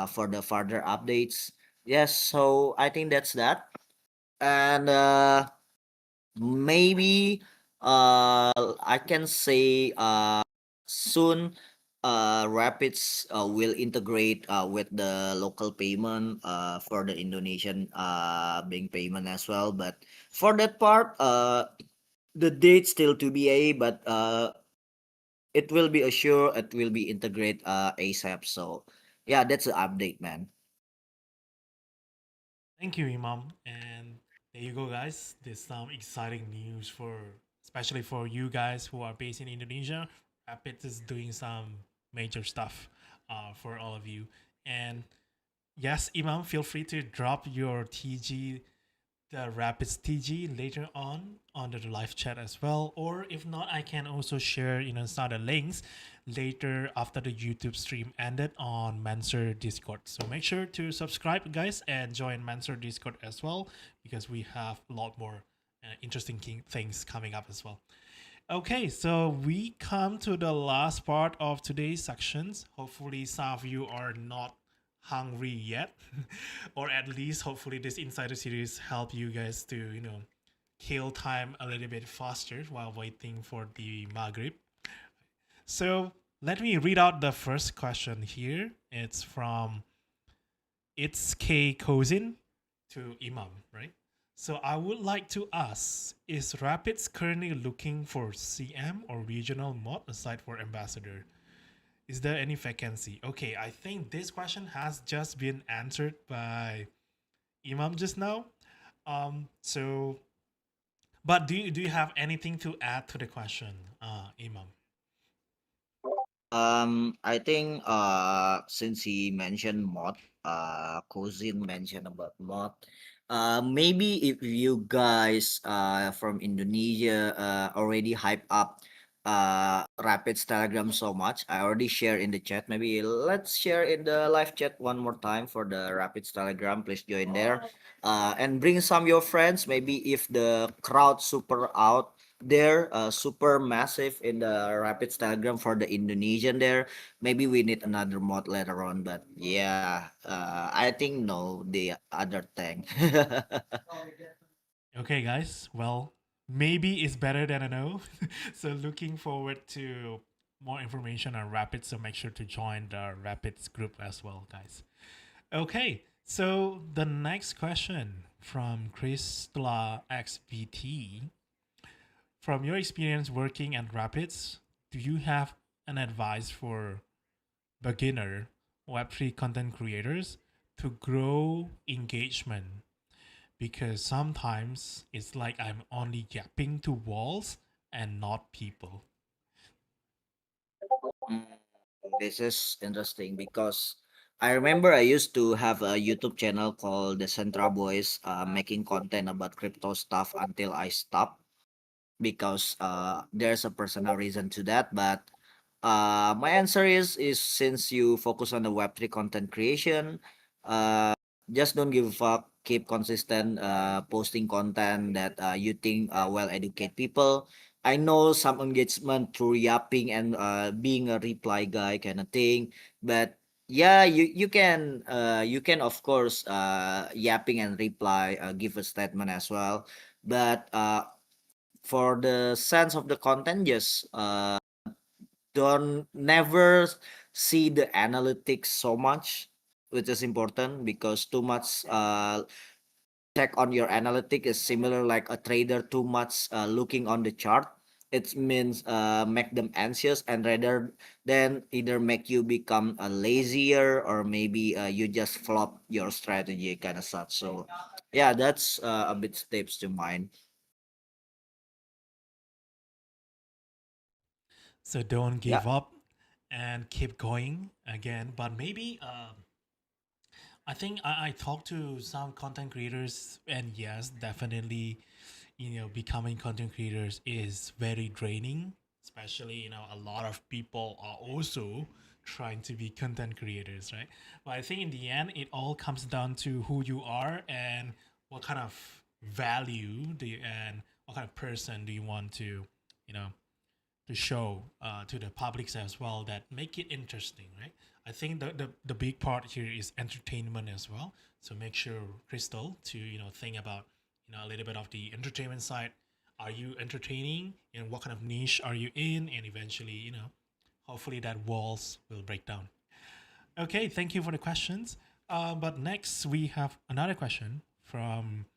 for the further updates. Yes, so I think that's that, and maybe I can say soon Rapids will integrate with the local payment for the Indonesian bank payment as well. But for that part, the date still to be a, but it will be assured it will be integrate ASAP. So yeah, that's the update, man. Thank you, Imam. And there you go, guys. There's some exciting news for, especially for you guys who are based in Indonesia. Rapid is doing some major stuff for all of you. And yes, Imam, feel free to drop your TG, the Rapids TG later on under the live chat as well. Or if not, I can also share, some of the links later after the YouTube stream ended on Mansur Discord. So make sure to subscribe, guys, and join Mansur Discord as well because we have a lot more interesting things coming up as well. Okay, so we come to the last part of today's sections. Hopefully, some of you are not hungry yet, or at least hopefully this insider series help you guys to kill time a little bit faster while waiting for the Maghrib. So let me read out the first question here. It's from It's K cousin to Imam, right? So I would like to ask, is Rapids currently looking for CM or regional mod aside for ambassador? Is there any vacancy? Okay, I think this question has just been answered by Imam just now. So but do you have anything to add to the question, Imam? I think since he mentioned mod, cousin mentioned about mod. Maybe if you guys from Indonesia already hype up Rapid's Telegram so much, I already share in the chat. Maybe let's share in the live chat one more time for the Rapid's Telegram. Please join there. And bring some your friends. Maybe if the crowd super out there, super massive in the Rapids Telegram for the Indonesian there. Maybe we need another mod later on, but yeah, I think no, the other thing. Okay, guys. Well, maybe it's better than a no. So looking forward to more information on Rapids. So make sure to join the Rapids group as well, guys. Okay. So the next question from Crystala XVT. From your experience working at Rapids, do you have an advice for beginner Web3 content creators to grow engagement? Because sometimes it's like I'm only yapping to walls and not people. Mm, this is interesting because I remember I used to have a YouTube channel called the Centra Boys, making content about crypto stuff until I stopped because there's a personal reason to that. But my answer is since you focus on the Web3 content creation, uh, just don't give a fuck. Keep consistent posting content that you think will educate people. I know some engagement through yapping and being a reply guy kind of thing, but yeah, you can of course yapping and reply, give a statement as well, but for the sense of the content, just don't never see the analytics so much, which is important because too much check on your analytic is similar like a trader too much looking on the chart. It means make them anxious and rather than either make you become lazier or maybe you just flop your strategy kind of such. So yeah, that's a bit tips to mine. So don't Yeah. give up and keep going again. But maybe I think I talked to some content creators, and yes, definitely, becoming content creators is very draining. Especially, a lot of people are also trying to be content creators, right? But I think in the end, it all comes down to who you are and what kind of value do you, and what kind of person do you want you know, to show to the publics as well that make it interesting, right? I think the big part here is entertainment as well. So make sure, Crystal, to think about a little bit of the entertainment side. Are you entertaining? And what kind of niche are you in? And eventually, hopefully that walls will break down. Okay, thank you for the questions. But next we have another question from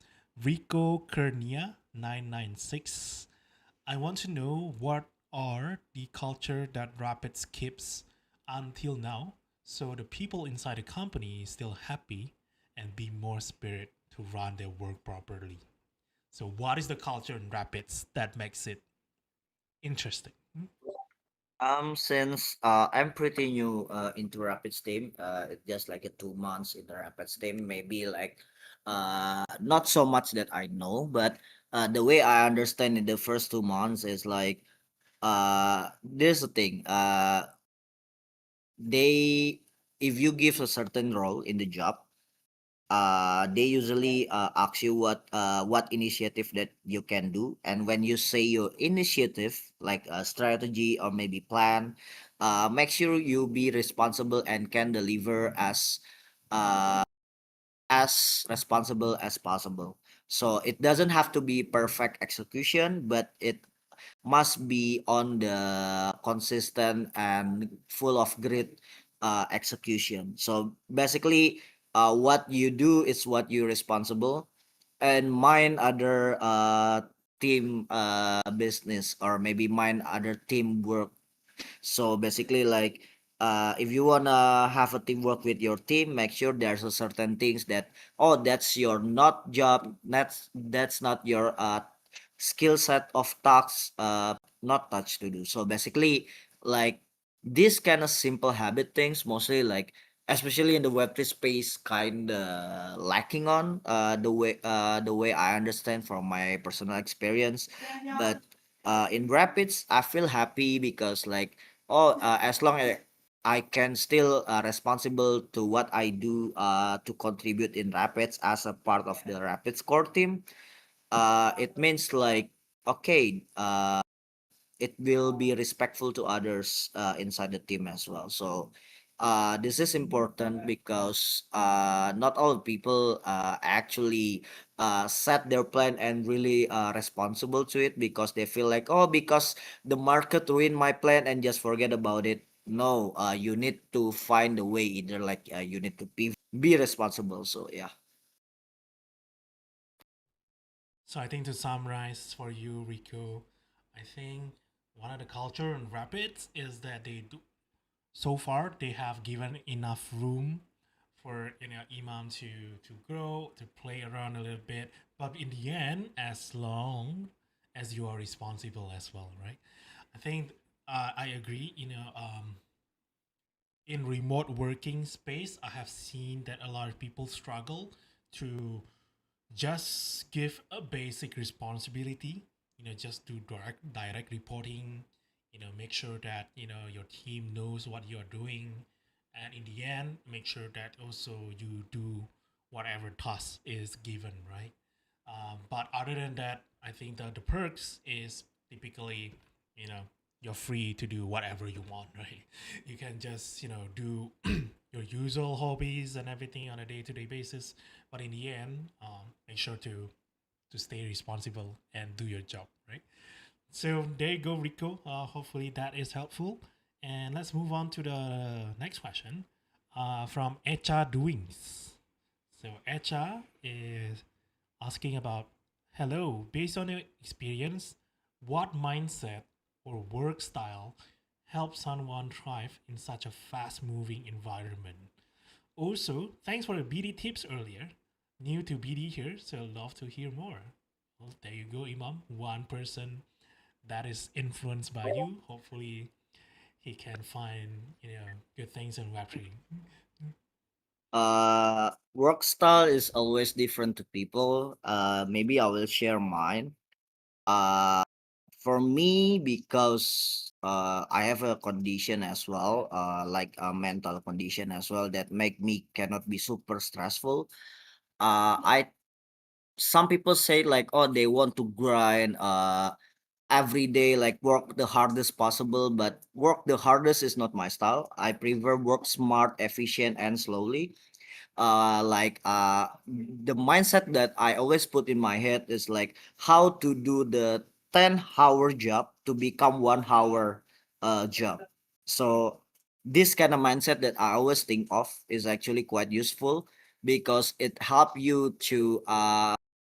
Rico Kernia 996. I want to know what are the culture that Rapids keeps until now, so the people inside the company is still happy and be more spirit to run their work properly. So what is the culture in Rapids that makes it interesting? Since I'm pretty new into Rapid's team, just like a 2 months in the Rapid's team, maybe like not so much that I know, but the way I understand in the first 2 months is like there's a thing. They if you give a certain role in the job, they usually ask you what initiative that you can do, and when you say your initiative like a strategy or maybe plan, make sure you be responsible and can deliver uh, as responsible as possible. So it doesn't have to be perfect execution, but it must be on the consistent and full of grit execution. So basically what you do is what you're responsible, and mind other team business, or maybe mind other teamwork. So basically, like, if you wanna have a teamwork with your team, make sure there's a certain things that, oh, that's your not job, that's not your skill set of tasks, not touch to do. So basically, like, this kind of simple habit things, mostly like, especially in the web3 space, kind of lacking on the way I understand from my personal experience. But in Rapids, I feel happy because, like, oh, as long as I can still responsible to what I do to contribute in Rapids as a part of the Rapids core team, it means like, okay, it will be respectful to others inside the team as well. So this is important because not all people actually set their plan and really responsible to it, because they feel like, oh, because the market ruined my plan and just forget about it. No, you need to find a way, either like you need to be responsible. So yeah. So I think to summarize for you, Rico, I think one of the culture in Rapids is that they do so far they have given enough room for Imam to grow, to play around a little bit. But in the end, as long as you are responsible as well, right? I think I agree. In remote working space, I have seen that a lot of people struggle to just give a basic responsibility, just do direct reporting, make sure that your team knows what you're doing, and in the end make sure that also you do whatever task is given, right? But other than that, I think the perks is typically, you know you're free to do whatever you want, right? You can just do your usual hobbies and everything on a day-to-day basis, but in the end, make sure to stay responsible and do your job, right? So there you go, Rico. Hopefully that is helpful. And let's move on to the next question from Echa Doings. So Echa is asking about, hello, based on your experience, what mindset or work style helps someone thrive in such a fast moving environment? Also, thanks for the BD tips earlier. New to BD here, so love to hear more. Well, there you go, Imam. One person that is influenced by you. Hopefully, he can find good things in Web3. Work style is always different to people. Maybe I will share mine. uh for me, because I have a condition as well, like a mental condition as well, that make me cannot be super stressful. I Some people say like, oh, they want to grind every day, like work the hardest possible, but work the hardest is not my style. I prefer work smart, efficient, and slowly. The mindset that I always put in my head is like how to do the 10-hour job to become 1 hour job. So this kind of mindset that I always think of is actually quite useful, because it help you to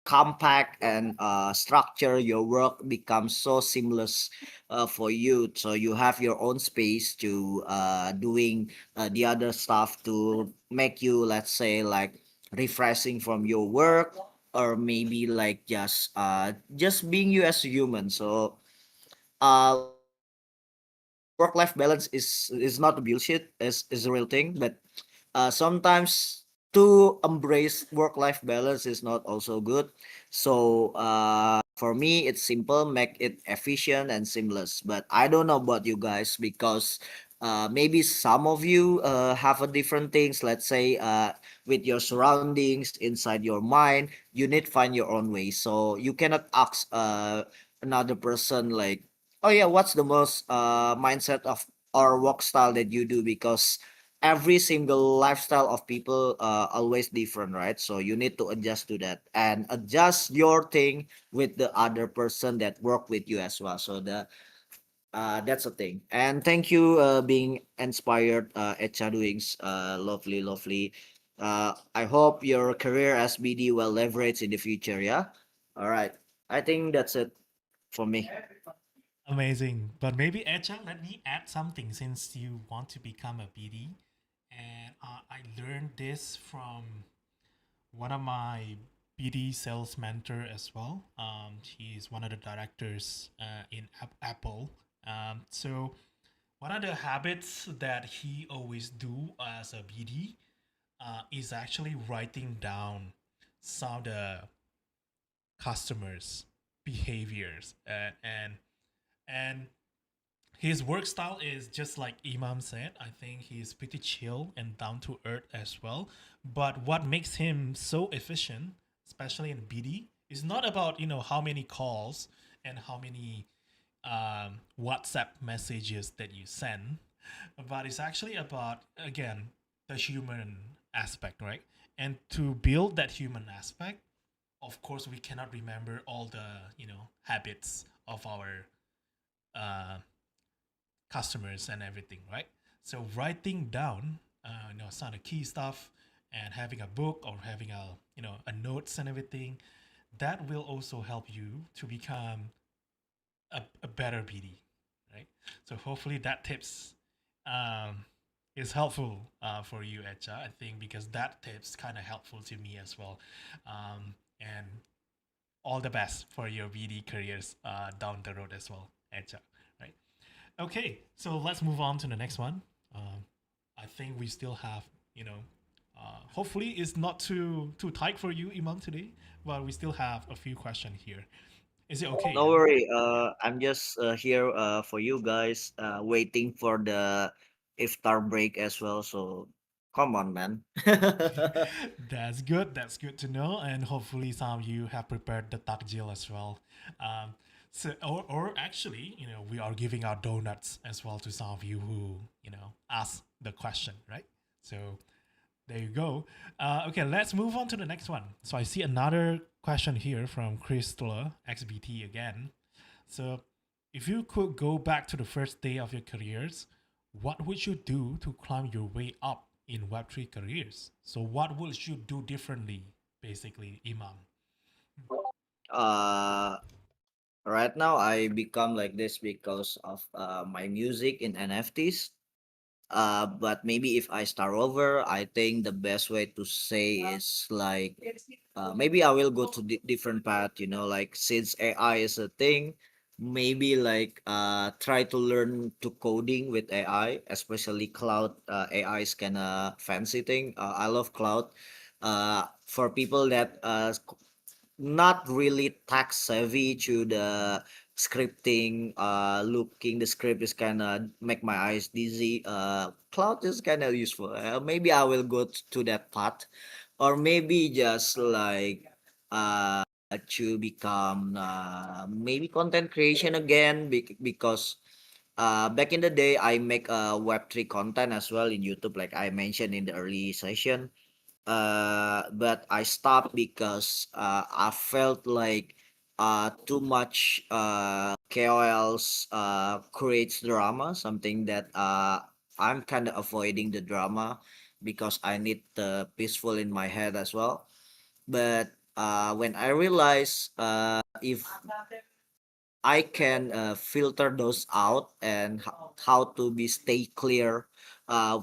compact and structure your work, becomes so seamless for you, so you have your own space to doing the other stuff to make you, let's say, like, refreshing from your work, or maybe like just being you as a human. So like, work life balance is not a bullshit, is a real thing. But sometimes to embrace work life balance is not also good. So for me, it's simple, make it efficient and seamless. But I don't know about you guys, because maybe some of you have a different things. Let's say with your surroundings, inside your mind, you need find your own way. So you cannot ask another person like, oh yeah, what's the most mindset of or work style that you do, because every single lifestyle of people always different, right? So you need to adjust to that and adjust your thing with the other person that work with you as well. So that's a thing. And thank you being inspired at Shadowings. Lovely, lovely. I hope your career as BD will leverage in the future. Yeah. All right. I think that's it for me. Amazing. But maybe Echa, let me add something since you want to become a BD. And I learned this from one of my BD sales mentor as well. He's one of the directors in Apple. So one of the habits that he always do as a BD is actually writing down some of the customers' behaviors and his work style is just like Imam said. I think he's pretty chill and down to earth as well. But what makes him so efficient, especially in BD, is not about how many calls and how many WhatsApp messages that you send, but it's actually about again the human aspect, right? And to build that human aspect, of course, we cannot remember all the habits of our uh, customers and everything, right? So writing down, some of the key stuff, and having a book or having a notes and everything, that will also help you to become a better BD, right? So hopefully that tips um, is helpful for you, Echa. I think because that tips kind of helpful to me as well, and all the best for your BD careers down the road as well, Echa. Right? Okay, so let's move on to the next one. I think we still have, hopefully it's not too tight for you, Imam, today, but we still have a few questions here. Is it okay? No Yeah. worry. I'm just here for you guys, waiting for the iftar break as well. So come on, man. That's good. That's good to know. And hopefully, some of you have prepared the takjil as well. Um, or actually, we are giving out donuts as well to some of you who, ask the question, right? So there you go. Okay, let's move on to the next one. So I see another question here from Crystal XBT again. So, if you could go back to the first day of your careers, what would you do to climb your way up in Web3 careers? So, what would you do differently, basically, Imam? uh, right now I become like this because of my music in NFTs. But maybe if I start over, I think the best way to say is like maybe I will go to different path. You know, like since AI is a thing, maybe like try to learn to coding with AI, especially cloud. AI is kind of fancy thing. I love cloud. For people that not really tech savvy to the scripting, looking the script is kind of make my eyes dizzy. Cloud is kind of useful. Maybe I will go to that path, or maybe just like to become maybe content creation again, because back in the day I make web3 content as well in YouTube, like I mentioned in the early session. But I stopped because I felt like too much KOLs creates drama, something that I'm kind of avoiding the drama because I need the peaceful in my head as well. But when I realize if I can filter those out and how to be stay clear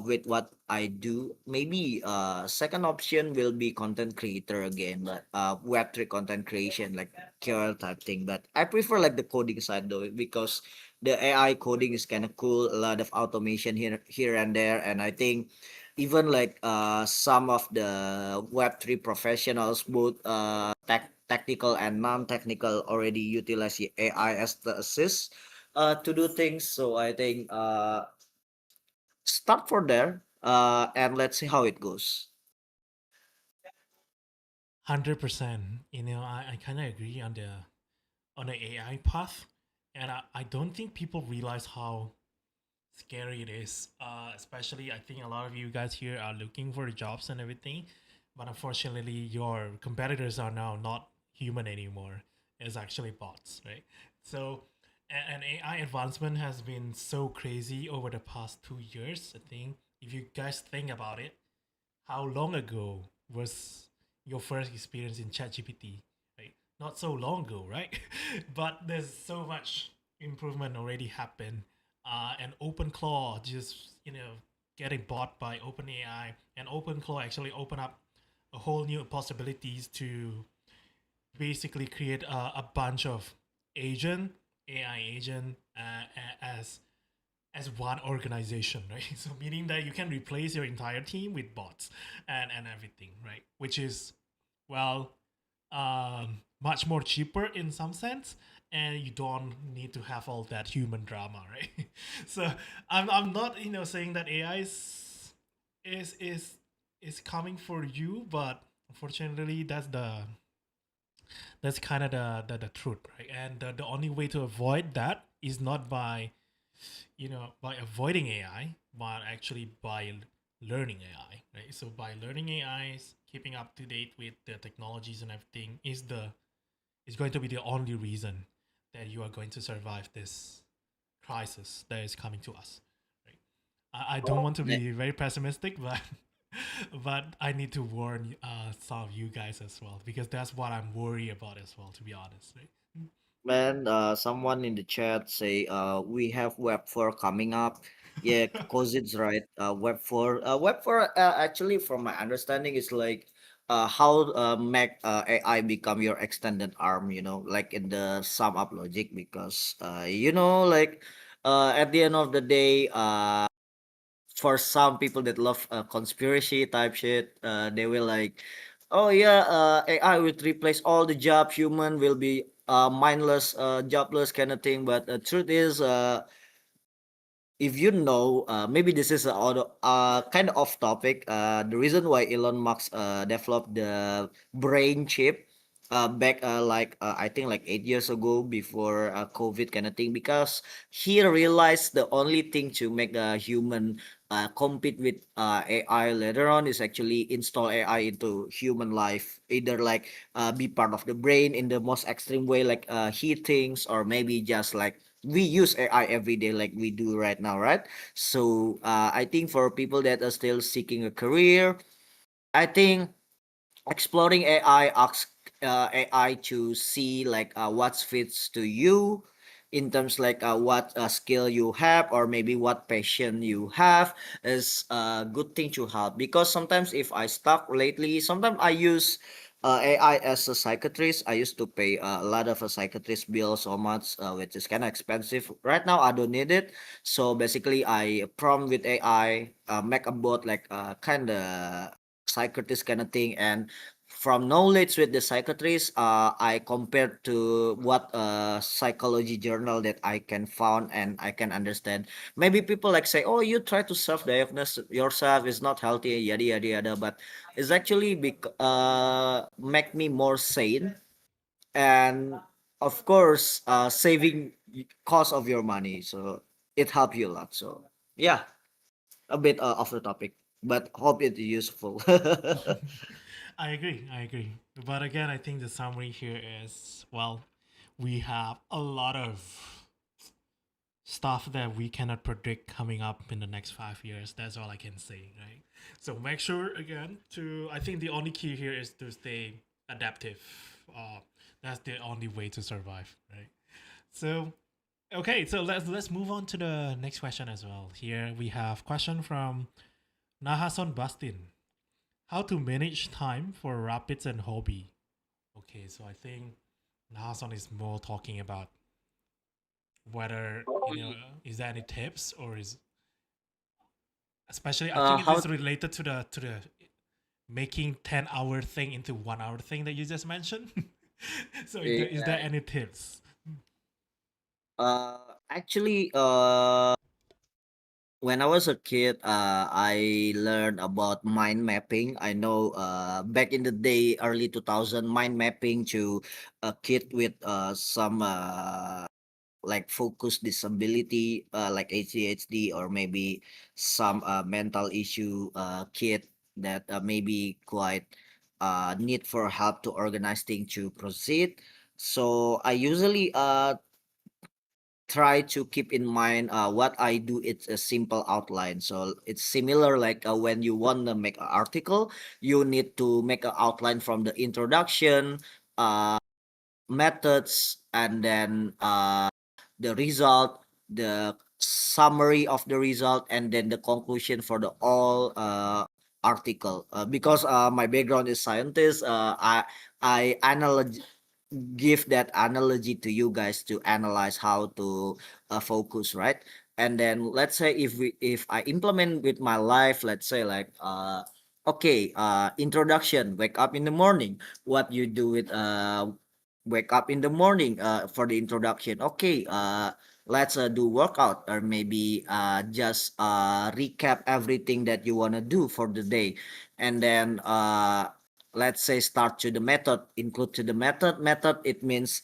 with what I do. Maybe second option will be content creator again, but Web3 content creation like KOL type thing. But I prefer like the coding side though, because the AI coding is kind of cool. A lot of automation here and there, and I think even like some of the Web3 professionals, both technical and non-technical, already utilize the AI as the assist to do things. So I think start for there and let's see how it goes. 100%. I kind of agree on the AI path, and I don't think people realize how scary it is. Especially, I think a lot of you guys here are looking for jobs and everything, but unfortunately, your competitors are now not human anymore. It's actually bots, right? So, and AI advancement has been so crazy over the past 2 years. I think if you guys think about it, how long ago was your first experience in ChatGPT? Right, not so long ago, right? But there's so much improvement already happened. And OpenClaw just getting bought by OpenAI, and OpenClaw actually open up a whole new possibilities to basically create a bunch of agent AI agent as one organization, right? So meaning that you can replace your entire team with bots and everything, right? Which is well much more cheaper in some sense, and you don't need to have all that human drama, right? So I'm not saying that AI is is is coming for you, but unfortunately that's kind of the truth, right? And the only way to avoid that is not by by avoiding AI, but actually by learning AI, right? So by learning AIs, keeping up to date with the technologies and everything is going to be the only reason that you are going to survive this crisis that is coming to us, right? I don't Oh, want to be very pessimistic, but but I need to warn some of you guys as well, because that's what I'm worried about as well, to be honest, right? man, someone in the chat say, we have Web 4 coming up. Yeah, cause it's right. Web 4, Web 4, actually, from my understanding, is like, how make AI become your extended arm. Like in the sum up logic, because like, at the end of the day, for some people that love conspiracy type shit, they will like, oh yeah, AI will replace all the job, human will be mindless, jobless kind of thing. But the truth is, if you know, maybe this is kind of off topic. The reason why Elon Musk developed the brain chip back like I think like 8 years ago before COVID kind of thing, because he realized the only thing to make a human compete with AI later on is actually install AI into human life, either like be part of the brain in the most extreme way, like he thinks, or maybe just like we use AI every day like we do right now, right? So I think for people that are still seeking a career, I think exploring AI asks AI to see like what fits to you in terms like what skill you have, or maybe what passion you have is a good thing to have. Because sometimes if I stuck lately, sometimes I use AI as a psychiatrist. I used to pay a lot of a psychiatrist bill so much, which is kind of expensive. Right now, I don't need it. So basically, I prompt with AI, make a bot like kind of psychiatrist kind of thing, and from knowledge with the psychiatrist, I compared to what psychology journal that I can found, and I can understand. Maybe people like say, oh, you try to self-diagnose yourself is not healthy, yada yada yada, but it's actually make me more sane, and of course saving cost of your money, so it help you a lot. So yeah, a bit off the topic, but hope it's useful. I agree. I agree. But again, I think the summary here is well, we have a lot of stuff that we cannot predict coming up in the next 5 years. That's all I can say, right? So make sure again to. I think the only key here is to stay adaptive. That's the only way to survive, right? So okay, so let's move on to the next question as well. Here we have question from Nahason Bastin. How to manage time for rapids and hobby? Okay, so I think Nahason is more talking about whether is there any tips, or is especially I think it How is related to the making 10-hour thing into 1 hour thing that you just mentioned. So is there yeah, any tips? actually, when I was a kid, I learned about mind mapping. I know back in the day, early 2000, mind mapping to a kid with some like focus disability, like ADHD, or maybe some mental issue kid that maybe quite need for help to organize things to proceed. So I usually try to keep in mind what I do. It's a simple outline. So it's similar like when you want to make an article, you need to make an outline from the introduction, uh, methods, and then the result, the summary of the result, and then the conclusion for the all article. Because my background is scientist, I analyze give that analogy to you guys to analyze how to focus, right? And then let's say if I implement with my life, let's say like okay, introduction, wake up in the morning, what you do with wake up in the morning for the introduction. Okay, let's do workout, or maybe just recap everything that you want to do for the day. And then let's say start to the method, include to the method. It means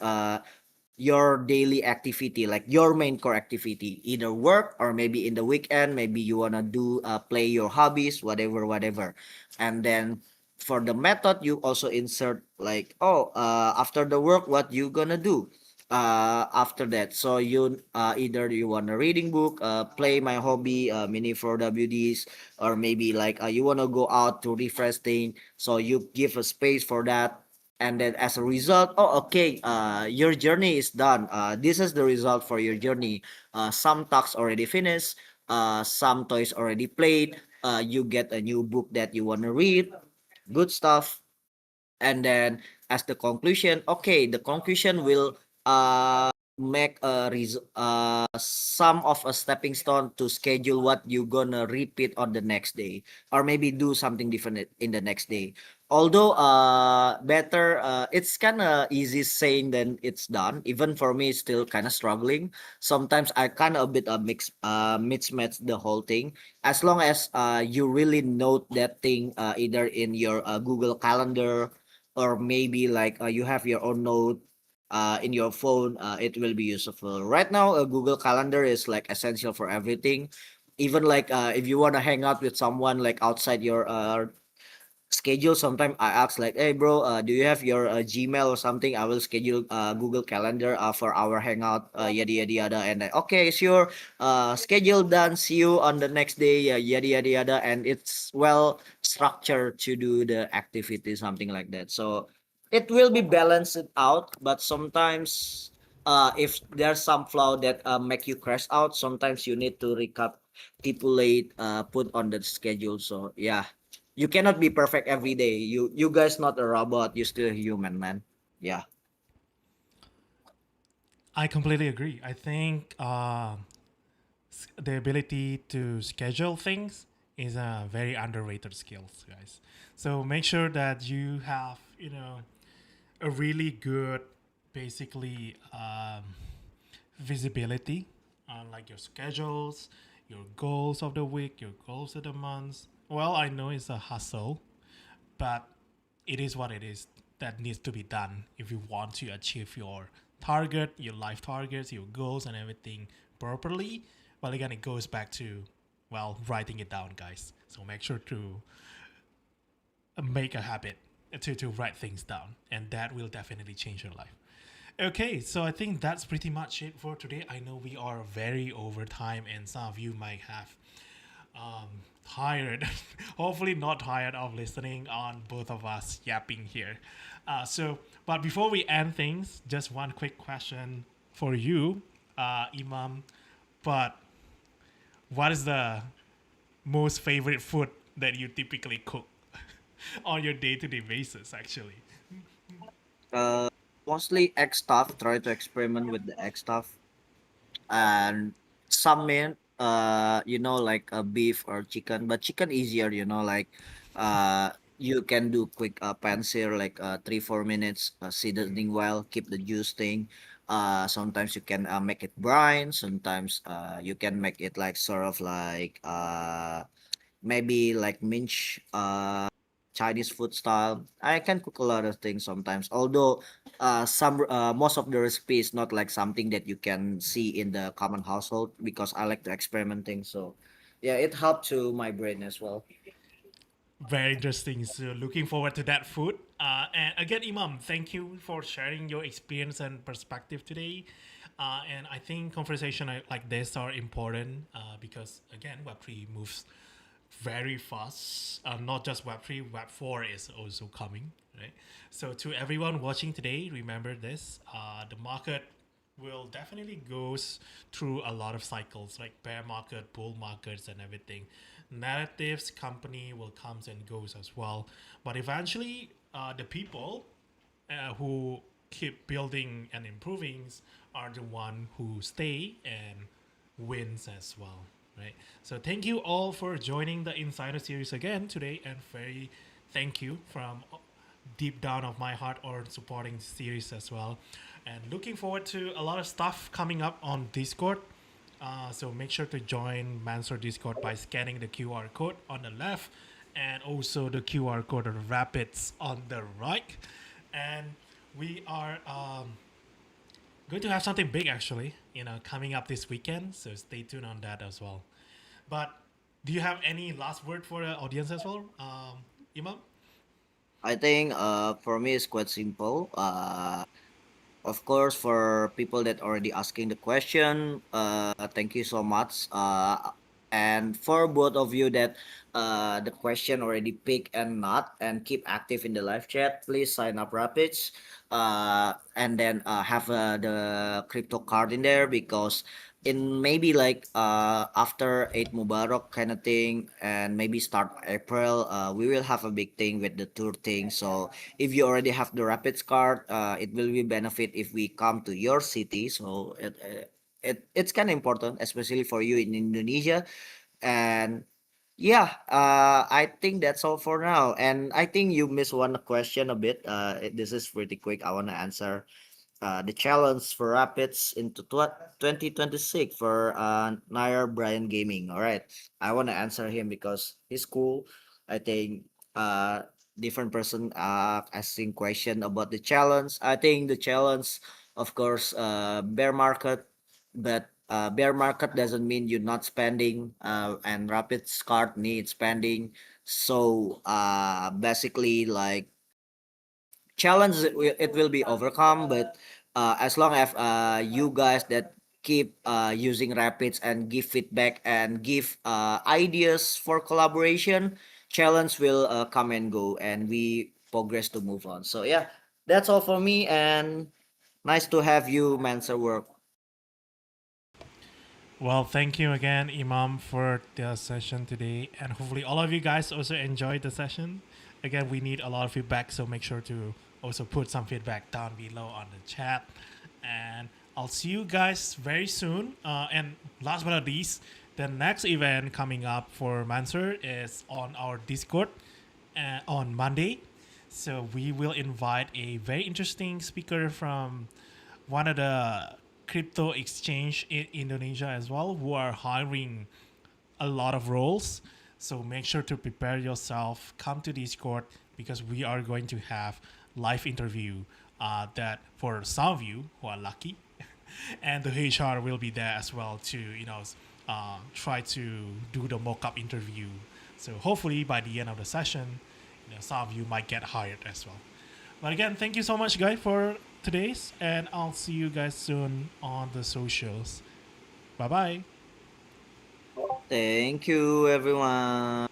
your daily activity, like your main core activity, either work or maybe in the weekend, maybe you want to do play your hobbies, whatever. And then for the method, you also insert like, oh, after the work, what you gonna do after that. So you either you want a reading book, play my hobby, mini 4WDs, or maybe like you want to go out to refresh thing, so you give a space for that. And then as a result, oh okay, your journey is done. This is the result for your journey. Some tasks already finished, some toys already played, you get a new book that you want to read, good stuff. And then as the conclusion, okay, the conclusion will make some of a stepping stone to schedule what you gonna repeat on the next day, or maybe do something different in the next day. Although better, it's kind of easy saying than it's done. Even for me, it's still kind of struggling. Sometimes I kind of a bit mismatch the whole thing. As long as you really note that thing either in your Google Calendar, or maybe like you have your own note in your phone, it will be useful. Right now, a Google Calendar is like essential for everything. Even like if you want to hang out with someone like outside your schedule, sometimes I ask like, hey bro, do you have your Gmail or something? I will schedule Google Calendar for our hangout, yada yada yada. And then, okay, sure, schedule done, see you on the next day, yada yada yada. And it's well structured to do the activity, something like that. So it will be balanced out, but sometimes if there's some flaw that make you crash out, sometimes you need to recapitulate, put on the schedule. So yeah, you cannot be perfect every day. You guys not a robot. You're still human, man. Yeah. I completely agree. I think the ability to schedule things is a very underrated skill, guys. So make sure that you have, a really good, basically, visibility on like your schedules, your goals of the week, your goals of the months. Well, I know it's a hustle, but it is what it is that needs to be done if you want to achieve your target, your life targets, your goals, and everything properly. Well, again, it goes back to, well, writing it down, guys. So make sure to make a habit to write things down, and that will definitely change your life. Okay, so I think that's pretty much it for today. I know we are very over time, and some of you might have tired, hopefully not tired of listening on both of us yapping here. But before we end things, just one quick question for you, Imam. But what is the most favorite food that you typically cook on your day-to-day basis? Actually, Uh, Mostly egg stuff. Try to experiment with the egg stuff, and some meat. Like a beef or chicken, but chicken easier. Like you can do quick pan sear, like 3-4 minutes, seasoning well, keep the juice thing. Sometimes you can make it brine. Sometimes you can make it like sort of like maybe like mince Chinese food style. I can cook a lot of things sometimes. Although some most of the recipe is not like something that you can see in the common household, because I like to experiment things. So yeah, it helped to my brain as well. very interesting. So looking forward to that food. And again, Imam, thank you for sharing your experience and perspective today. And I think conversation like this are important because again, Web3 moves very fast. Not just Web3, Web4 is also coming, right? So to everyone watching today, remember this: the market will definitely goes through a lot of cycles like bear market, bull markets, and everything. Narratives company will comes and goes as well, but eventually, the people who keep building and improving are the one who stay and wins as well, right? So thank you all for joining the Insider series again today, and very thank you from deep down of my heart or supporting the series as well. And looking forward to a lot of stuff coming up on Discord. So make sure to join Mansur Discord by scanning the QR code on the left and also the QR code of Rapidz on the right. And we are going to have something big actually, coming up this weekend. So stay tuned on that as well. But do you have any last word for the audience as well, Imam? I think for me it's quite simple. Of course, for people that already asking the question, thank you so much. And for both of you that the question already pick and not and keep active in the live chat, please sign up Rapids. And then have the crypto card in there because in maybe like after 8 Mubarak kind of thing and maybe start April, we will have a big thing with the tour thing. So if you already have the Rapids card, it will be benefit if we come to your city. So it's kind of important, especially for you in Indonesia. And yeah, I think that's all for now. And I think you missed one question a bit. This is pretty quick. I want to answer the challenge for Rapids into 2026 for Nair Brian Gaming. All right, I want to answer him because he's cool. I think different person asking question about the challenge. I think the challenge, of course, bear market, but bear market doesn't mean you're not spending. And Rapids card needs spending. So basically, like challenge it will be overcome, but as long as you guys that keep using Rapids and give feedback and give ideas for collaboration, challenge will come and go and we progress to move on. So yeah, that's all for me, and nice to have you, Mansa Work. Well, thank you again, Imam, for the session today. And hopefully, all of you guys also enjoyed the session. Again, we need a lot of feedback, so make sure to also put some feedback down below on the chat. And I'll see you guys very soon. And last but not least, the next event coming up for Mansur is on our Discord on Monday. So we will invite a very interesting speaker from one of the crypto exchange in Indonesia as well, who are hiring a lot of roles. So make sure to prepare yourself. Come to Discord because we are going to have live interview that for some of you who are lucky, and the HR will be there as well to try to do the mock-up interview. So hopefully by the end of the session, some of you might get hired as well. But again, thank you so much, guys, for today's, and I'll see you guys soon on the socials. Bye bye. Thank you, everyone.